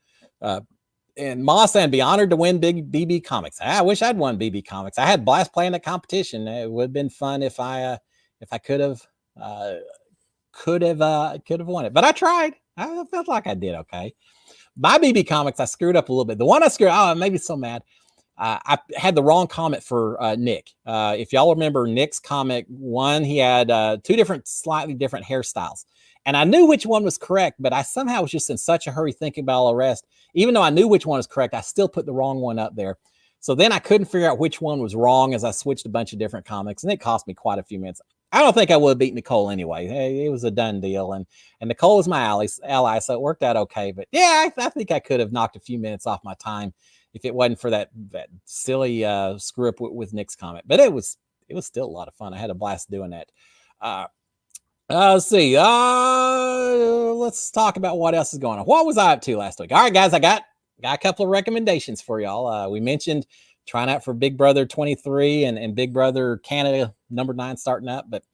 And Moss and be honored to win big BB Comics. I wish I'd won BB Comics. I had blast playing that competition. It would have been fun if I could have could have won it, but I tried. I felt like I did okay. My BB comics, I screwed up a little bit. The one I screwed, oh, it made me so mad. I had the wrong comic for Nick. If y'all remember Nick's comic one, he had two slightly different hairstyles. And I knew which one was correct, but I somehow was just in such a hurry thinking about all the rest. Even though I knew which one was correct, I still put the wrong one up there. So then I couldn't figure out which one was wrong as I switched a bunch of different comics, and it cost me quite a few minutes. I don't think I would have beat Nicole anyway. It was a done deal, and Nicole was my ally, so it worked out okay. But yeah, I think I could have knocked a few minutes off my time if it wasn't for that silly screw up with Nick's comic. But it was still a lot of fun. I had a blast doing that. Let's see. Let's talk about what else is going on. What was I up to last week? All right, guys, I got a couple of recommendations for y'all. We mentioned trying out for Big Brother 23 and Big Brother Canada #9 starting up, but I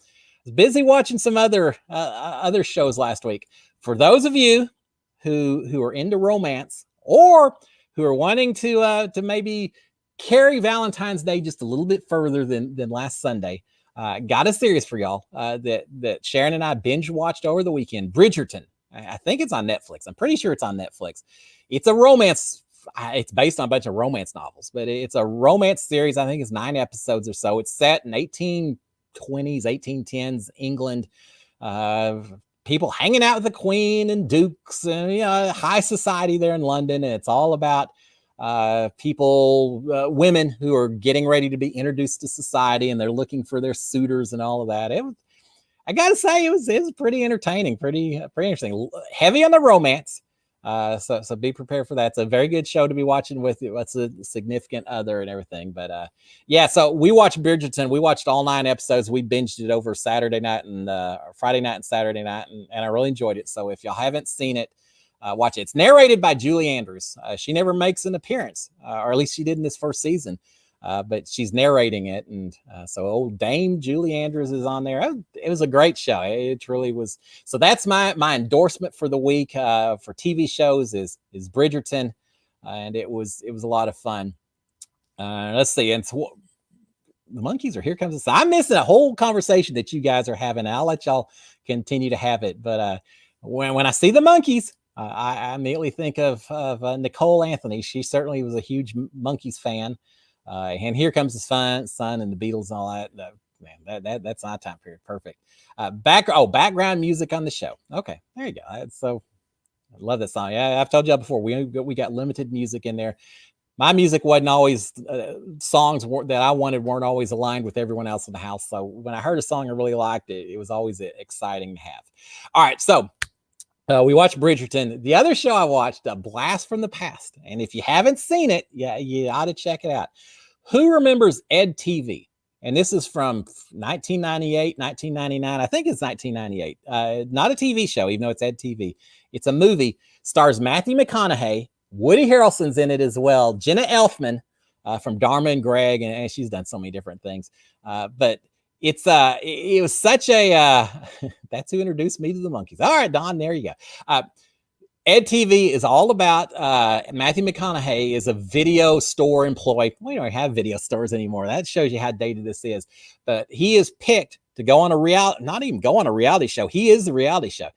was busy watching some other shows last week. For those of you who are into romance or who are wanting to maybe carry Valentine's Day just a little bit further than last Sunday, got a series for y'all that Sharon and I binge watched over the weekend. Bridgerton. I think it's on Netflix. I'm pretty sure it's on Netflix. It's a romance. It's based on a bunch of romance novels, but it's a romance series. I think it's 9 episodes or so. It's set in 1820s, 1810s England. People hanging out with the Queen and dukes and high society there in London. And it's all about women who are getting ready to be introduced to society, and they're looking for their suitors and all of that. I gotta say, it was pretty entertaining, pretty interesting. Heavy on the romance. So be prepared for that. It's a very good show to be watching with what's a significant other and everything. But yeah, so we watched Bridgerton. We watched all 9 episodes. We binged it over Saturday night and Friday night and Saturday night, and I really enjoyed it. So if y'all haven't seen it, watch it. It's narrated by Julie Andrews. She never makes an appearance, or at least she did in this first season. But she's narrating it, and so old Dame Julie Andrews is on there. It was a great show. It truly was. So that's my endorsement for the week for TV shows is Bridgerton, and it was a lot of fun. Let's see, and so the monkeys are here. Comes the sun. I'm missing a whole conversation that you guys are having. I'll let y'all continue to have it, but when I see the monkeys, I immediately think of Nicole Anthony. She certainly was a huge Monkees fan. And Here Comes the Sun and the Beatles and all that. Man, that's my time period. Perfect. Background music on the show. Okay, there you go. So I love that song. Yeah, I've told y'all before. We got limited music in there. My music wasn't always songs that I wanted weren't always aligned with everyone else in the house. So when I heard a song I really liked, it was always exciting to have. All right, so we watched Bridgerton. The other show I watched, A Blast from the Past, and if you haven't seen it, you ought to check it out. Who remembers Ed TV? And this is from 1998, 1999. I think it's 1998. Not a TV show, even though it's Ed TV. It's a movie. Stars Matthew McConaughey. Woody Harrelson's in it as well. Jenna Elfman from Dharma and Greg, and she's done so many different things. But it was such a that's who introduced me to the Monkees. All right, Don, there you go. Ed TV is all about Matthew McConaughey is a video store employee. We don't have video stores anymore. That shows you how dated this is. But he is picked to go on not even go on a reality show. He is the reality show.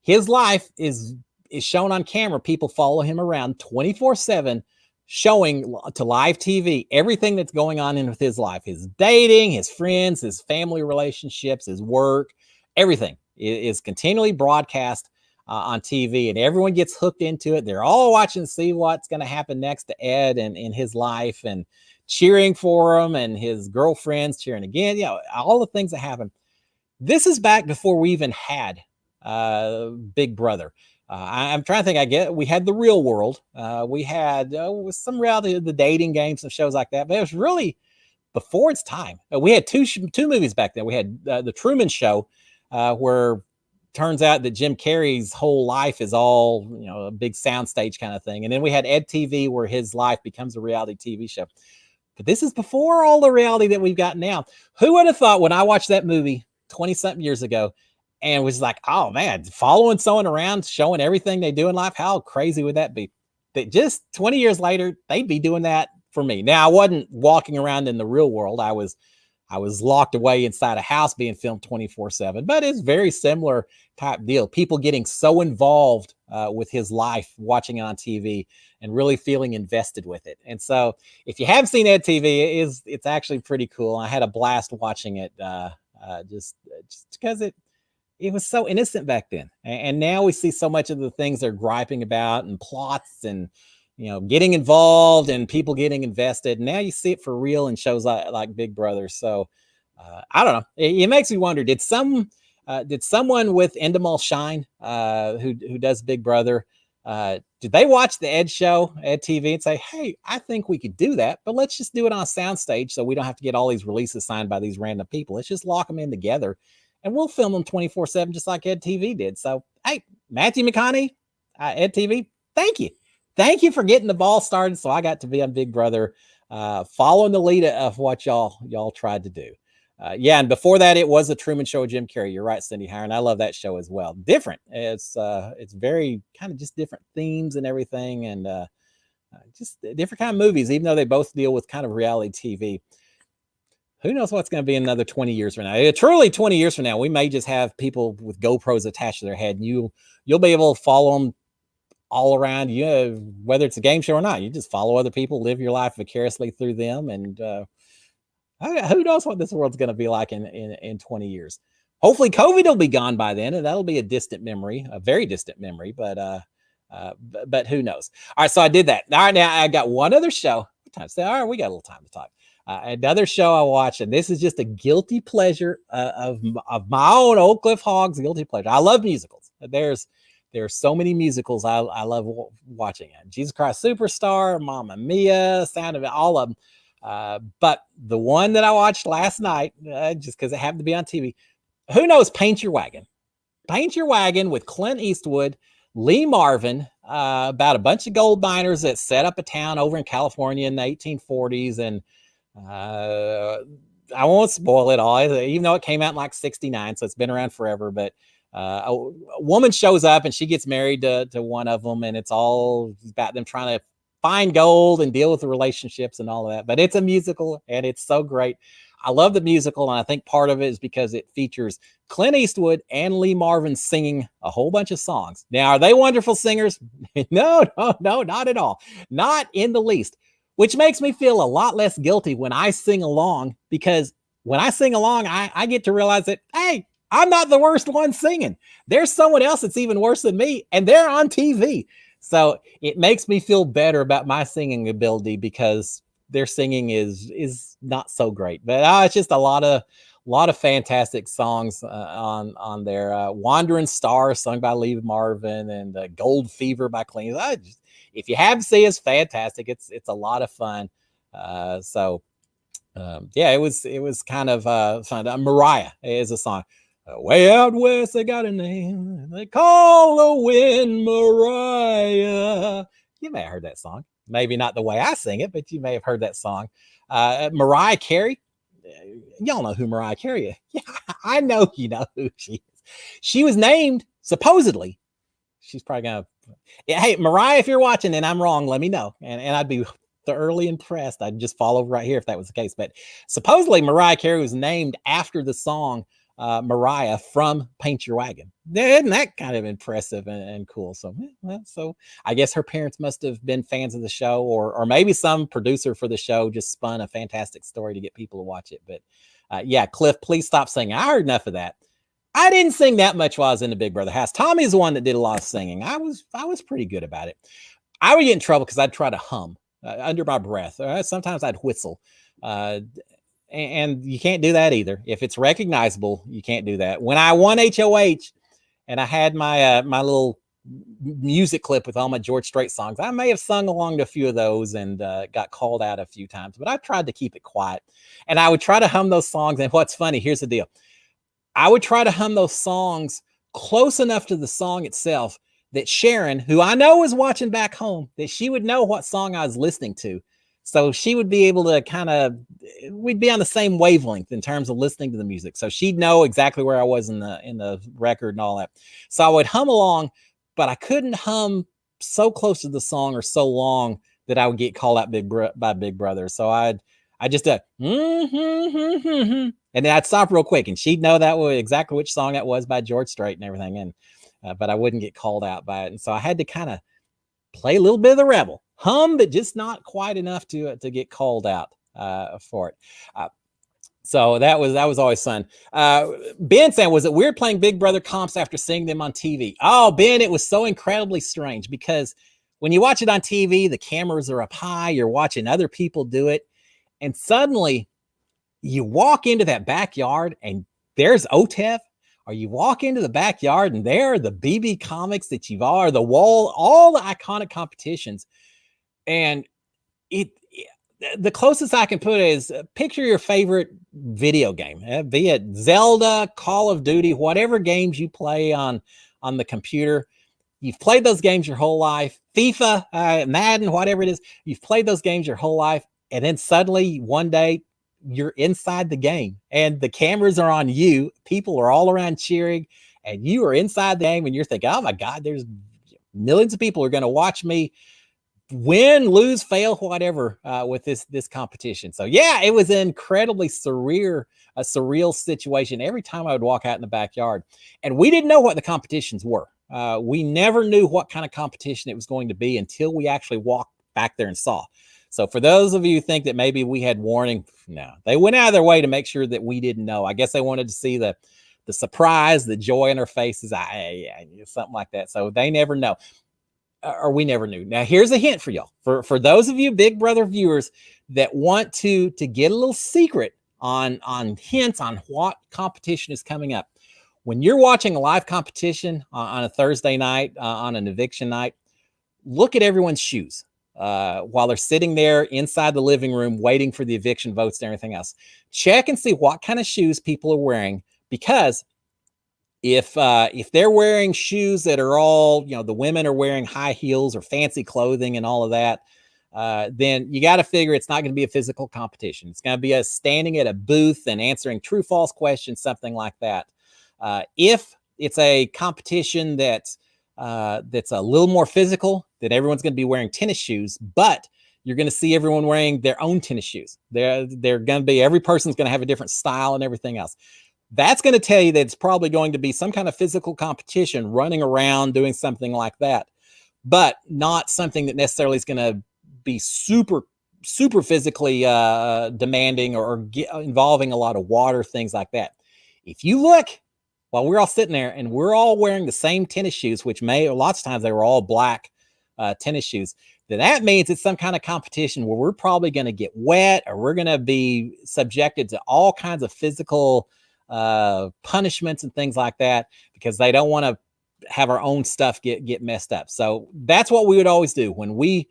His life is shown on camera. People follow him around 24/7, showing to live TV everything that's going on with his life, his dating, his friends, his family relationships, his work, everything is continually broadcast on TV, and everyone gets hooked into it. They're all watching to see what's going to happen next to Ed and in his life, and cheering for him, and his girlfriends cheering again. All the things that happen. This is back before we even had Big Brother. I'm trying to think. We had The Real World. We had some reality, the dating games and shows like that. But it was really before its time. We had two movies back then. We had The Truman Show, where turns out that Jim Carrey's whole life is all a big soundstage kind of thing. And then we had Ed TV, where his life becomes a reality TV show. But this is before all the reality that we've got now. Who would have thought when I watched that movie 20-something years ago, and was like, oh man, following someone around, showing everything they do in life, how crazy would that be? That just 20 years later, they'd be doing that for me. Now, I wasn't walking around in the real world. I was I was locked away inside a house being filmed 24/7. But it's very similar type deal. People getting so involved with his life, watching it on TV, and really feeling invested with it. And so, if you haven't seen Ed TV, it's actually pretty cool. I had a blast watching it, just because it was so innocent back then. And now we see so much of the things they're griping about and plots and getting involved and people getting invested. Now you see it for real in shows like Big Brother. So I don't know. It makes me wonder: did someone with Endemol Shine, who does Big Brother, did they watch the Ed show, Ed TV, and say, "Hey, I think we could do that, but let's just do it on a soundstage, so we don't have to get all these releases signed by these random people. Let's just lock them in together, and we'll film them 24/7, just like Ed TV did." So, hey, Matthew McConaughey, Ed TV, thank you for getting the ball started, so I got to be on Big Brother, following the lead of what y'all tried to do. Yeah, and before that, it was the Truman Show with Jim Carrey. You're right, Cindy Hiron. I love that show as well. Different. It's very kind of just different themes and everything, and just different kind of movies. Even though they both deal with kind of reality TV. Who knows what's going to be another 20 years from now? Truly, 20 years from now, we may just have people with GoPros attached to their head, and you'll be able to follow them all around you, whether it's a game show or not. You just follow other people, live your life vicariously through them, and who knows what this world's going to be like in 20 years. Hopefully COVID will be gone by then, and that'll be a distant memory, a very distant memory, but who knows? All right, so I did that. All right, now I got one other show. All right, we got a little time to talk. Another show I watched, and this is just a guilty pleasure of my own Oak Cliff Hogs guilty pleasure. I love musicals. There's so many musicals I love watching. Jesus Christ Superstar, Mamma Mia, Sound of It, all of them. But the one that I watched last night, just because it happened to be on TV, who knows? Paint Your Wagon. Paint Your Wagon with Clint Eastwood, Lee Marvin, about a bunch of gold miners that set up a town over in California in the 1840s. And I won't spoil it all, even though it came out in like 69, so it's been around forever. But a woman shows up and she gets married to one of them, and it's all about them trying to find gold and deal with the relationships and all of that. But it's a musical, and it's so great. I love the musical, and I think part of it is because it features Clint Eastwood and Lee Marvin singing a whole bunch of songs. Now, are they wonderful singers? No, not at all. Not in the least, which makes me feel a lot less guilty when I sing along, because when I sing along, I get to realize that, hey, I'm not the worst one singing. There's someone else that's even worse than me, and they're on TV. So it makes me feel better about my singing ability, because their singing is not so great. But it's just a lot of fantastic songs on there. Wandering Star, sung by Lee Marvin, and Gold Fever by Clint. If you haven't seen it, it's fantastic. It's a lot of fun. Yeah, it was kind of fun. Mariah is a song. Way out west, they got a name. They call the wind Mariah. You may have heard that song. Maybe not the way I sing it, but you may have heard that song. Mariah Carey. Y'all know who Mariah Carey is. Yeah, I know you know who she is. She was named, supposedly. She's probably going to... Hey, Mariah, if you're watching and I'm wrong, let me know. And I'd be thoroughly impressed. I'd just follow right here if that was the case. But supposedly Mariah Carey was named after the song Mariah from Paint Your Wagon. Isn't that kind of impressive and cool? So, so I guess her parents must have been fans of the show, or maybe some producer for the show just spun a fantastic story to get people to watch it. But yeah, Cliff, please stop singing. I heard enough of that. I didn't sing that much while I was in the Big Brother house. Tommy's the one that did a lot of singing. I was pretty good about it. I would get in trouble because I'd try to hum under my breath. Sometimes I'd whistle. And you can't do that either. If it's recognizable, you can't do that. When I won HOH and I had my my little music clip with all my George Strait songs, I may have sung along to a few of those and got called out a few times, but I tried to keep it quiet. And I would try to hum those songs. And what's funny, here's the deal. I would try to hum those songs close enough to the song itself that Sharon, who I know was watching back home, that she would know what song I was listening to. So she would be able to we'd be on the same wavelength in terms of listening to the music. So she'd know exactly where I was in the record and all that. So I would hum along, but I couldn't hum so close to the song or so long that I would get called out by Big Brother. So I just and then I'd stop real quick, and she'd know that was exactly which song that was by George Strait and everything. And but I wouldn't get called out by it, and so I had to kind of play a little bit of the rebel, hum, but just not quite enough to get called out for it. So that was always fun. Ben saying, was it weird playing Big Brother comps after seeing them on TV? Oh, Ben, it was so incredibly strange because when you watch it on TV, the cameras are up high, you're watching other people do it, and suddenly you walk into that backyard and there's OTEV, or you walk into the backyard and there are the BB comics that you've are the wall, all the iconic competitions. And the closest I can put it is picture your favorite video game, be it Zelda, Call of Duty, whatever games you play on the computer. You've played those games your whole life, FIFA, Madden, whatever it is. You've played those games your whole life. And then suddenly one day you're inside the game and the cameras are on you. People are all around cheering and you are inside the game and you're thinking, oh my God, there's millions of people who are going to watch me win, lose, fail, whatever, with this competition. So yeah, it was an incredibly surreal situation every time I would walk out in the backyard. And we didn't know what the competitions were. We never knew what kind of competition it was going to be until we actually walked back there and saw. So for those of you who think that maybe we had warning, no, they went out of their way to make sure that we didn't know. I guess they wanted to see the surprise, the joy in our faces, something like that. So they never know. Or we never knew. Now, here's a hint for y'all. For those of you Big Brother viewers that want to get a little secret on hints on what competition is coming up. When you're watching a live competition on a Thursday night, on an eviction night, look at everyone's shoes while they're sitting there inside the living room waiting for the eviction votes and everything else. Check and see what kind of shoes people are wearing, because if they're wearing shoes that are all, the women are wearing high heels or fancy clothing and all of that, then you got to figure it's not going to be a physical competition. It's going to be a standing at a booth and answering true, false questions, something like that. If it's a competition that's a little more physical, then everyone's going to be wearing tennis shoes, but you're going to see everyone wearing their own tennis shoes. They're going to be, every person's going to have a different style and everything else. That's going to tell you that it's probably going to be some kind of physical competition, running around, doing something like that, but not something that necessarily is going to be super physically demanding or involving a lot of water, things like that. If you look, while we're all sitting there and we're all wearing the same tennis shoes, which lots of times they were all black tennis shoes, then that means it's some kind of competition where we're probably going to get wet, or we're going to be subjected to all kinds of physical punishments and things like that, because they don't want to have our own stuff get messed up. So that's what we would always do when we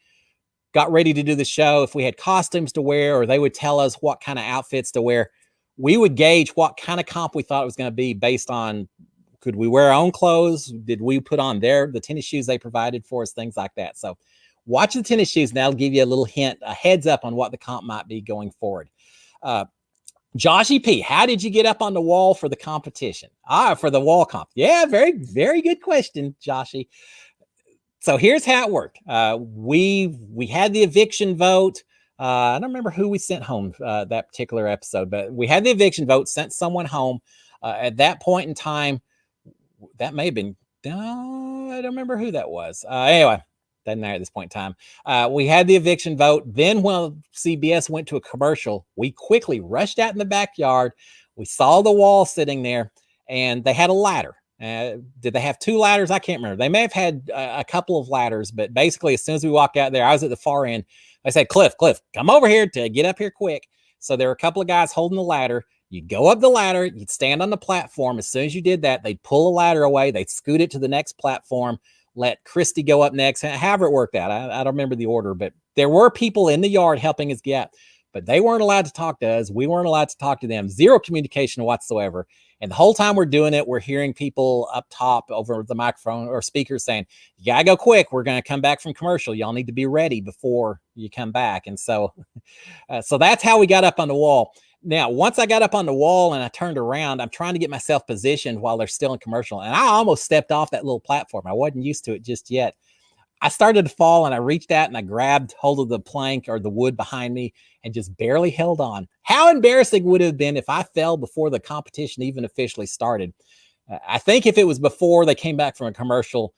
got ready to do the show. If we had costumes to wear, or they would tell us what kind of outfits to wear, we would gauge what kind of comp we thought it was going to be based on, could we wear our own clothes? Did we put on the tennis shoes they provided for us, things like that. So watch the tennis shoes, and that'll give you a little hint, a heads up on what the comp might be going forward. Joshy P, how did you get up on the wall for the competition? For the wall comp. Yeah, very, very good question, Joshy. So here's how it worked. We had the eviction vote. I don't remember who we sent home that particular episode, but we had the eviction vote, sent someone home. At that point in time, that may have been, I don't remember who that was. Anyway, doesn't matter at this point in time. We had the eviction vote. Then when CBS went to a commercial, we quickly rushed out in the backyard. We saw the wall sitting there, and they had a ladder. Did they have two ladders? I can't remember. They may have had a couple of ladders, but basically as soon as we walked out there, I was at the far end. I said, Cliff, come over here to get up here quick. So there were a couple of guys holding the ladder. You'd go up the ladder, you'd stand on the platform. As soon as you did that, they'd pull the ladder away. They'd scoot it to the next platform, let Christy go up next. However it worked out. I don't remember the order, but there were people in the yard helping us get, but they weren't allowed to talk to us. We weren't allowed to talk to them. Zero communication whatsoever. And the whole time we're doing it, we're hearing people up top over the microphone or speakers saying, you gotta go quick. We're going to come back from commercial. Y'all need to be ready before you come back. And so, so that's how we got up on the wall. Now, once I got up on the wall and I turned around, I'm trying to get myself positioned while they're still in commercial. And I almost stepped off that little platform. I wasn't used to it just yet. I started to fall and I reached out and I grabbed hold of the plank or the wood behind me and just barely held on. How embarrassing would it have been if I fell before the competition even officially started? I think if it was before they came back from a commercial,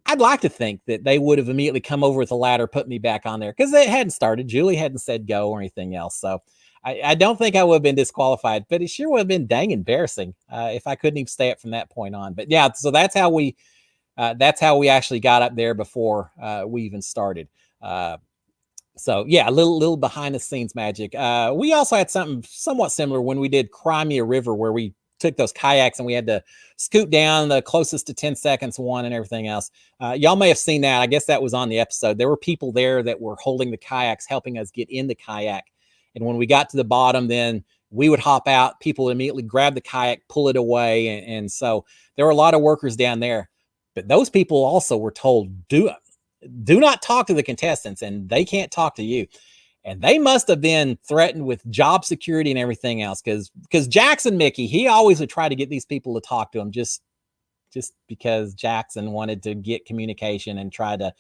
I'd like to think that they would have immediately come over with a ladder, put me back on there because it hadn't started. Julie hadn't said go or anything else. So I don't think I would have been disqualified, but it sure would have been dang embarrassing if I couldn't even stay up from that point on. But yeah, so that's how we actually got up there before we even started. So yeah, a little behind the scenes magic. We also had something somewhat similar when we did Crimea River, where we took those kayaks and we had to scoot down the closest to 10 seconds one and everything else. Y'all may have seen that. I guess that was on the episode. There were people there that were holding the kayaks, helping us get in the kayak. And when we got to the bottom, then we would hop out. People would immediately grab the kayak, pull it away. And so there were a lot of workers down there. But those people also were told, do not talk to the contestants, and they can't talk to you. And they must have been threatened with job security and everything else, because Jackson Mickey, he always would try to get these people to talk to him just because Jackson wanted to get communication and try to.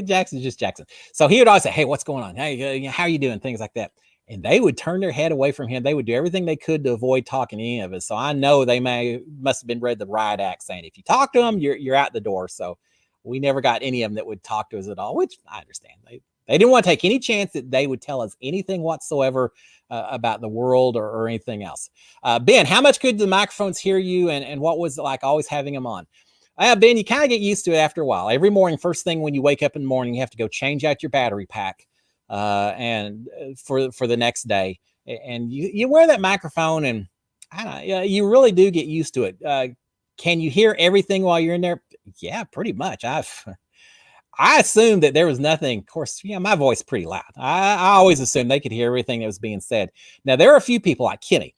Jackson's just Jackson. So he would always say, hey, what's going on? Hey, how are you doing? Things like that. And they would turn their head away from him. They would do everything they could to avoid talking to any of us. So I know they must have been read the riot act saying, if you talk to them, you're out the door. So we never got any of them that would talk to us at all, which I understand. They didn't want to take any chance that they would tell us anything whatsoever about the world or anything else. Ben, how much could the microphones hear you, and what was it like always having them on? Ben, you kind of get used to it after a while. Every morning, first thing when you wake up in the morning, you have to go change out your battery pack and for the next day. And you wear that microphone, and I don't know, you really do get used to it. Can you hear everything while you're in there? Yeah, pretty much. I assumed that there was nothing. Of course, my voice is pretty loud. I always assumed they could hear everything that was being said. Now, there are a few people like Kimmy.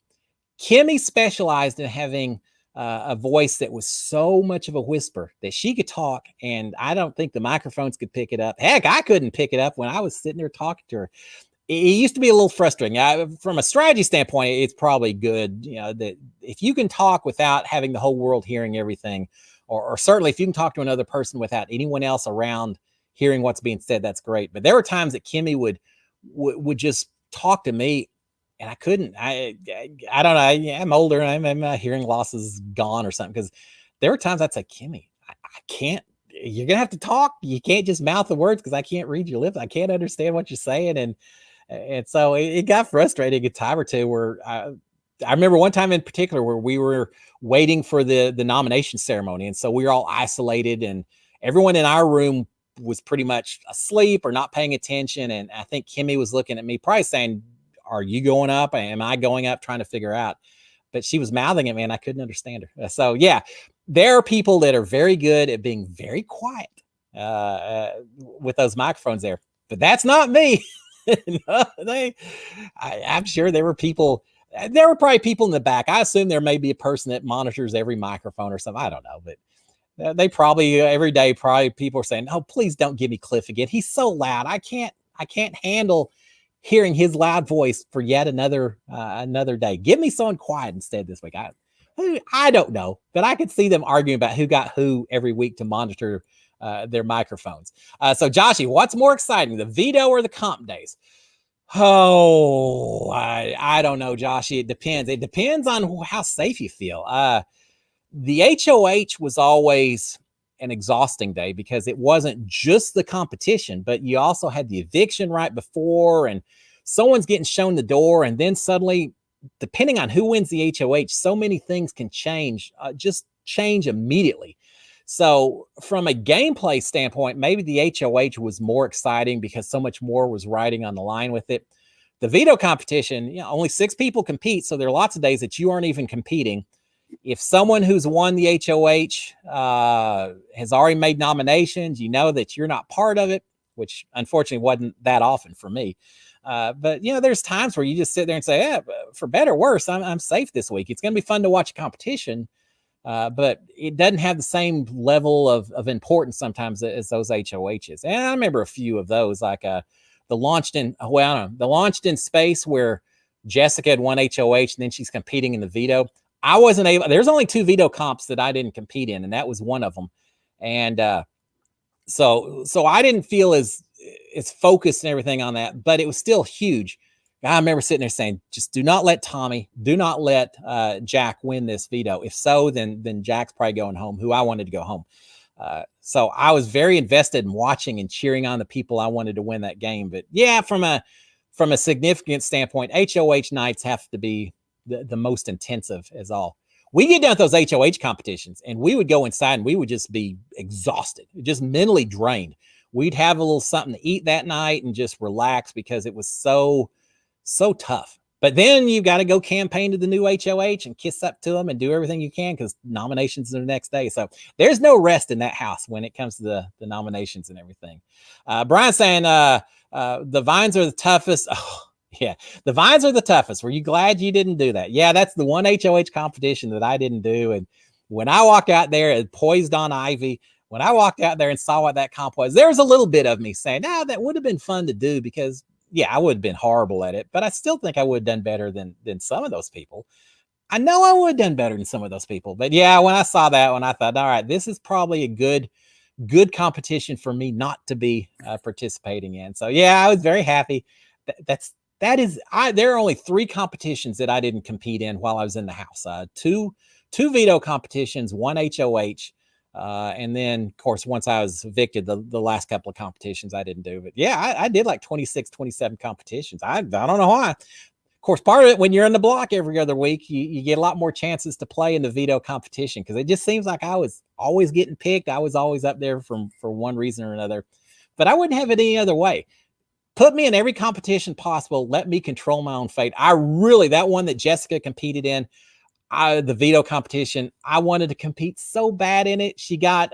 Kimmy specialized in having a voice that was so much of a whisper that she could talk, and I don't think the microphones could pick it up. Heck, I couldn't pick it up when I was sitting there talking to her. It used to be a little frustrating. From a strategy standpoint, it's probably good, that if you can talk without having the whole world hearing everything, or certainly if you can talk to another person without anyone else around hearing what's being said, that's great. But there were times that Kimmy would just talk to me, and I couldn't. I don't know. I'm older, and my hearing loss is gone or something. Because there were times I'd say, Kimmy, I can't. You're gonna have to talk. You can't just mouth the words because I can't read your lips. I can't understand what you're saying, and so it got frustrating a time or two. Where I remember one time in particular where we were waiting for the nomination ceremony, and so we were all isolated, and everyone in our room was pretty much asleep or not paying attention. And I think Kimmy was looking at me, probably saying, are you going up? Am I going up? Trying to figure out. But she was mouthing at me and I couldn't understand her. So yeah, there are people that are very good at being very quiet with those microphones there. But that's not me. No, I'm sure there were people. There were probably people in the back. I assume there may be a person that monitors every microphone or something. I don't know. But they probably every day, people are saying, oh, please don't give me Cliff again. He's so loud. I can't handle hearing his loud voice for yet another day. Give me someone quiet instead this week. I don't know, but I could see them arguing about who got who every week to monitor their microphones. So Joshy, what's more exciting, the veto or the comp days? Oh, I don't know, Joshy. It depends. It depends on how safe you feel. The HOH was always an exhausting day because it wasn't just the competition, but you also had the eviction right before, and someone's getting shown the door, and then suddenly, depending on who wins the HOH, so many things can change, just change immediately. So from a gameplay standpoint, maybe the HOH was more exciting because so much more was riding on the line with it. The veto competition, only 6 people compete, so there are lots of days that you aren't even competing. If someone who's won the HOH has already made nominations, you know that you're not part of it, which unfortunately wasn't that often for me. But there's times where you just sit there and say, yeah, for better or worse, I'm safe this week. It's going to be fun to watch a competition, but it doesn't have the same level of importance sometimes as those HOHs. And I remember a few of those, like the launched in space where Jessica had won HOH and then she's competing in the veto. I wasn't able. There's only 2 veto comps that I didn't compete in, and that was one of them. And so I didn't feel as focused and everything on that, but it was still huge. I remember sitting there saying, just do not let Jack win this veto. If so, then Jack's probably going home, who I wanted to go home. So I was very invested in watching and cheering on the people I wanted to win that game. But yeah, from a significant standpoint, HOH nights have to be the most intensive as all. We get done with those HOH competitions and we would go inside and we would just be exhausted, just mentally drained. We'd have a little something to eat that night and just relax because it was so tough. But then you got to go campaign to the new HOH and kiss up to them and do everything you can because nominations are the next day. So there's no rest in that house when it comes to the nominations and everything. Brian's saying the vines are the toughest. Oh, yeah, the vines are the toughest. Were you glad you didn't do that? Yeah, that's the one HOH competition that I didn't do. And when I walked out there, it poised on Ivy. When I walked out there and saw what that comp was, there was a little bit of me saying, that would have been fun to do because, yeah, I would have been horrible at it, but I still think I would have done better than some of those people. I know I would have done better than some of those people. But yeah, when I saw that one, I thought, all right, this is probably a good competition for me not to be participating in. So yeah, I was very happy. There are only 3 competitions that I didn't compete in while I was in the house. Two veto competitions, 1 HOH. And then, of course, once I was evicted, the last couple of competitions I didn't do. But yeah, I did like 26, 27 competitions. I don't know why. Of course, part of it, when you're in the block every other week, you get a lot more chances to play in the veto competition because it just seems like I was always getting picked. I was always up there for one reason or another. But I wouldn't have it any other way. Put me in every competition possible. Let me control my own fate. That one that Jessica competed in, the veto competition, I wanted to compete so bad in it. She got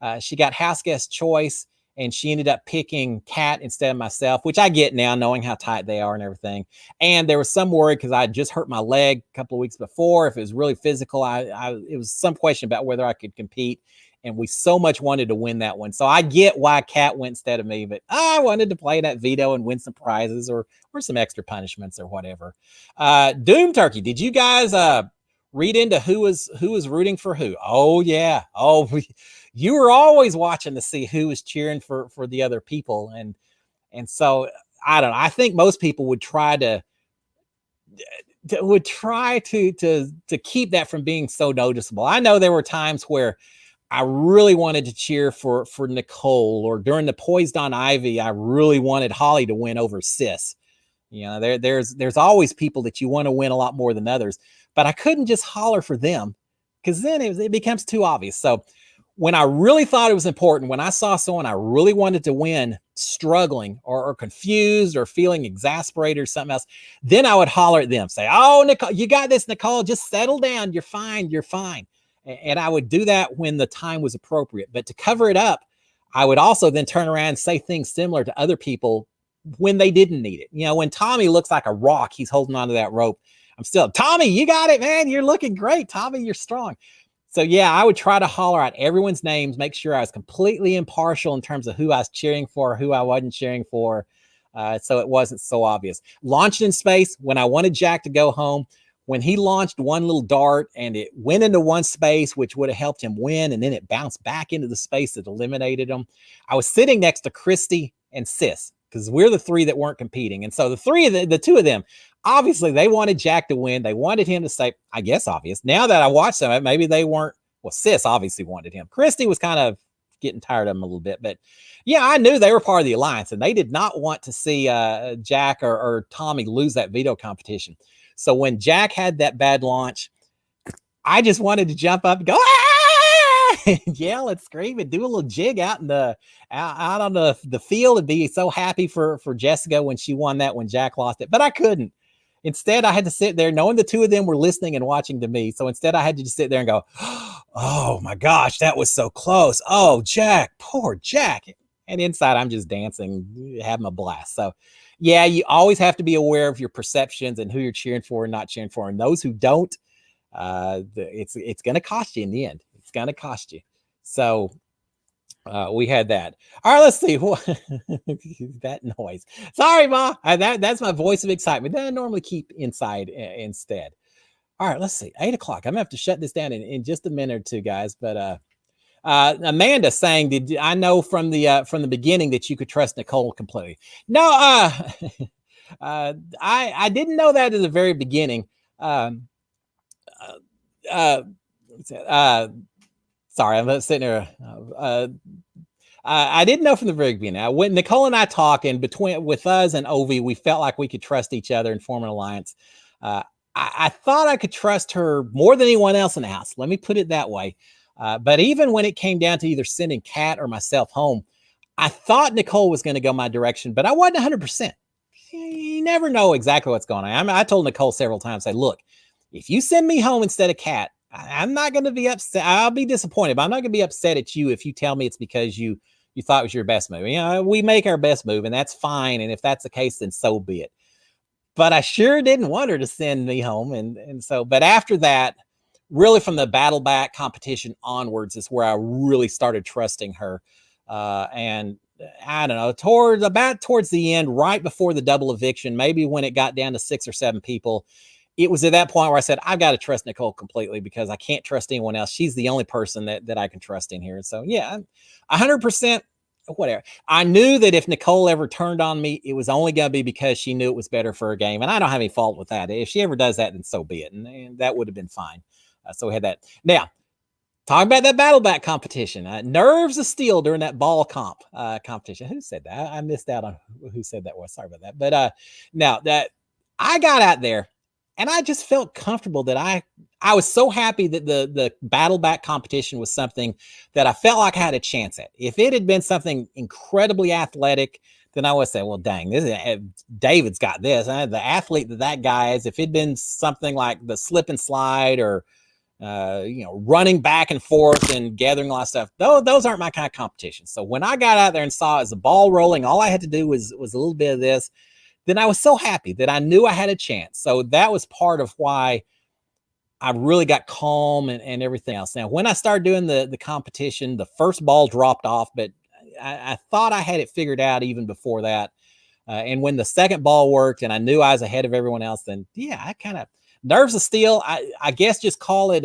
house guest choice and she ended up picking Kat instead of myself, which I get now knowing how tight they are and everything. And there was some worry because I had just hurt my leg a couple of weeks before. If it was really physical, it was some question about whether I could compete. And we so much wanted to win that one. So I get why Kat went instead of me, but I wanted to play that veto and win some prizes or some extra punishments or whatever. Doom Turkey, did you guys read into who was rooting for who? Oh yeah. Oh, you were always watching to see who was cheering for the other people. And so I don't know. I think most people would try to keep that from being so noticeable. I know there were times where I really wanted to cheer for Nicole, or during the Poised on Ivy, I really wanted Holly to win over Sis. You know, there's always people that you want to win a lot more than others, but I couldn't just holler for them because then it becomes too obvious. So when I really thought it was important, when I saw someone I really wanted to win struggling or confused or feeling exasperated or something else, then I would holler at them, say, "Oh, Nicole, you got this, Nicole, just settle down. You're fine. You're fine." And I would do that when the time was appropriate. But to cover it up, I would also then turn around and say things similar to other people when they didn't need it. You know, when Tommy looks like a rock, he's holding onto that rope. I'm still, Tommy, you got it, man. You're looking great. Tommy, you're strong. So yeah, I would try to holler out everyone's names, make sure I was completely impartial in terms of who I was cheering for, who I wasn't cheering for. So it wasn't so obvious. Launched in space, when I wanted Jack to go home, when he launched one little dart and it went into one space, which would have helped him win, and then it bounced back into the space that eliminated him, I was sitting next to Christy and Sis because we're the 3 that weren't competing. And so the 2 of them, obviously they wanted Jack to win. They wanted him to say, I guess obvious. Now that I watched them, maybe they weren't. Well, Sis obviously wanted him. Christy was kind of getting tired of him a little bit, but yeah, I knew they were part of the alliance and they did not want to see Jack or Tommy lose that veto competition. So when Jack had that bad launch, I just wanted to jump up and go, ah! And yell and scream and do a little jig out on the field and be so happy for Jessica when she won that, when Jack lost it. But I couldn't. Instead, I had to sit there knowing the 2 of them were listening and watching to me. So instead, I had to just sit there and go, oh my gosh, that was so close. Oh, Jack, poor Jack. And inside, I'm just dancing, having a blast. So yeah, you always have to be aware of your perceptions and who you're cheering for and not cheering for. And those who don't, it's going to cost you in the end. It's going to cost you. So we had that. All right, let's see. That noise. Sorry, Ma. That's my voice of excitement that I normally keep inside instead. All right, let's see. 8 o'clock. I'm going to have to shut this down in just a minute or two, guys. But Amanda saying, "Did I know from the beginning that you could trust Nicole completely?" No, I didn't know that at the very beginning. Um, uh, uh, sorry, I'm sitting there. I didn't know from the very beginning. When Nicole and I talking between with us and Ovi, we felt like we could trust each other and form an alliance. Uh, I thought I could trust her more than anyone else in the house. Let me put it that way. But even when it came down to either sending Kat or myself home, I thought Nicole was going to go my direction, but I wasn't 100%. You never know exactly what's going on. I mean, I told Nicole several times, say, look, if you send me home instead of Kat, I'm not going to be upset. I'll be disappointed, but I'm not going to be upset at you if you tell me it's because you thought it was your best move. You know, we make our best move, and that's fine. And if that's the case, then so be it. But I sure didn't want her to send me home. And so, but after that, really from the battle back competition onwards is where I really started trusting her. And I don't know, towards the end, right before the double eviction, maybe when it got down to 6 or 7 people, it was at that point where I said, I've got to trust Nicole completely because I can't trust anyone else. She's the only person that I can trust in here. And so, yeah, 100%, whatever. I knew that if Nicole ever turned on me, it was only going to be because she knew it was better for her game. And I don't have any fault with that. If she ever does that, then so be it. And that would have been fine. So we had that. Now, talking about that battle back competition, nerves of steel during that ball competition. Who said that? I missed out on who said that was. Sorry about that. But now that I got out there and I just felt comfortable that I was so happy that the battle back competition was something that I felt like I had a chance at. If it had been something incredibly athletic, then I would say, well, dang, David's got this. The athlete that guy is, if it'd been something like the slip and slide or running back and forth and gathering a lot of stuff, those aren't my kind of competition. So when I got out there and saw it as the ball rolling, all I had to do was a little bit of this, then I was so happy that I knew I had a chance. So that was part of why I really got calm and everything else. Now, when I started doing the competition, the first ball dropped off, but I thought I had it figured out even before that. And when the second ball worked and I knew I was ahead of everyone else, then yeah, I kind of nerves of steel. I guess just call it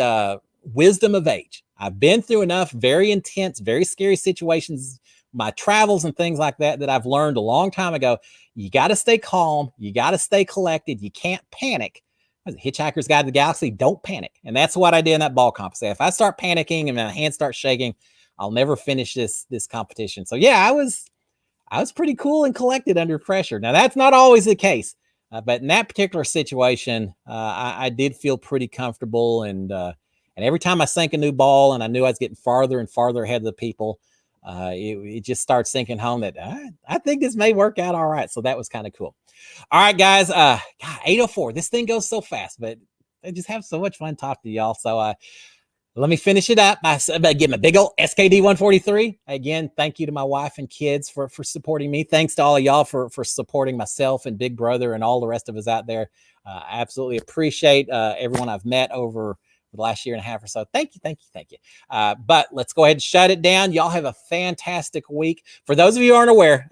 wisdom of age. I've been through enough very intense, very scary situations, my travels and things like that I've learned a long time ago. You got to stay calm. You got to stay collected. You can't panic. Hitchhiker's Guide to the Galaxy, don't panic. And that's what I did in that ball competition. If I start panicking and my hands start shaking, I'll never finish this competition. So yeah, I was pretty cool and collected under pressure. Now that's not always the case, but in that particular situation, I did feel pretty comfortable. And every time I sank a new ball and I knew I was getting farther and farther ahead of the people, it just starts sinking home that I think this may work out all right. So that was kind of cool. All right, guys. God, 8:04. This thing goes so fast, but I just have so much fun talking to y'all. So let me finish it up by giving a big old SKD 143. Again, thank you to my wife and kids for supporting me. Thanks to all of y'all for supporting myself and Big Brother and all the rest of us out there. I absolutely appreciate everyone I've met over the last year and a half or so. Thank you. But let's go ahead and shut it down. Y'all have a fantastic week. For those of you who aren't aware,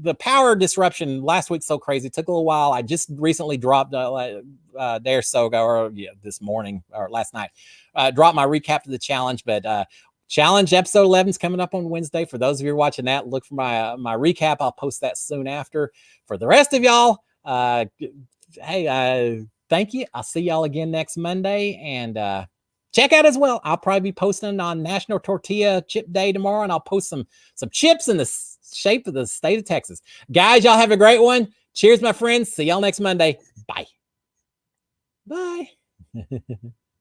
the power disruption last week so crazy. It took a little while. I just recently dropped day or so ago, or this morning or last night, dropped my recap to the challenge. But challenge episode 11 is coming up on Wednesday. For those of you who are watching that, look for my recap. I'll post that soon after. For the rest of y'all, hey, thank you. I'll see y'all again next Monday. And check out as well, I'll probably be posting on National Tortilla Chip Day tomorrow, and I'll post some chips in the shape of the state of Texas. Guys, y'all have a great one. Cheers, my friends. See y'all next Monday. Bye. Bye.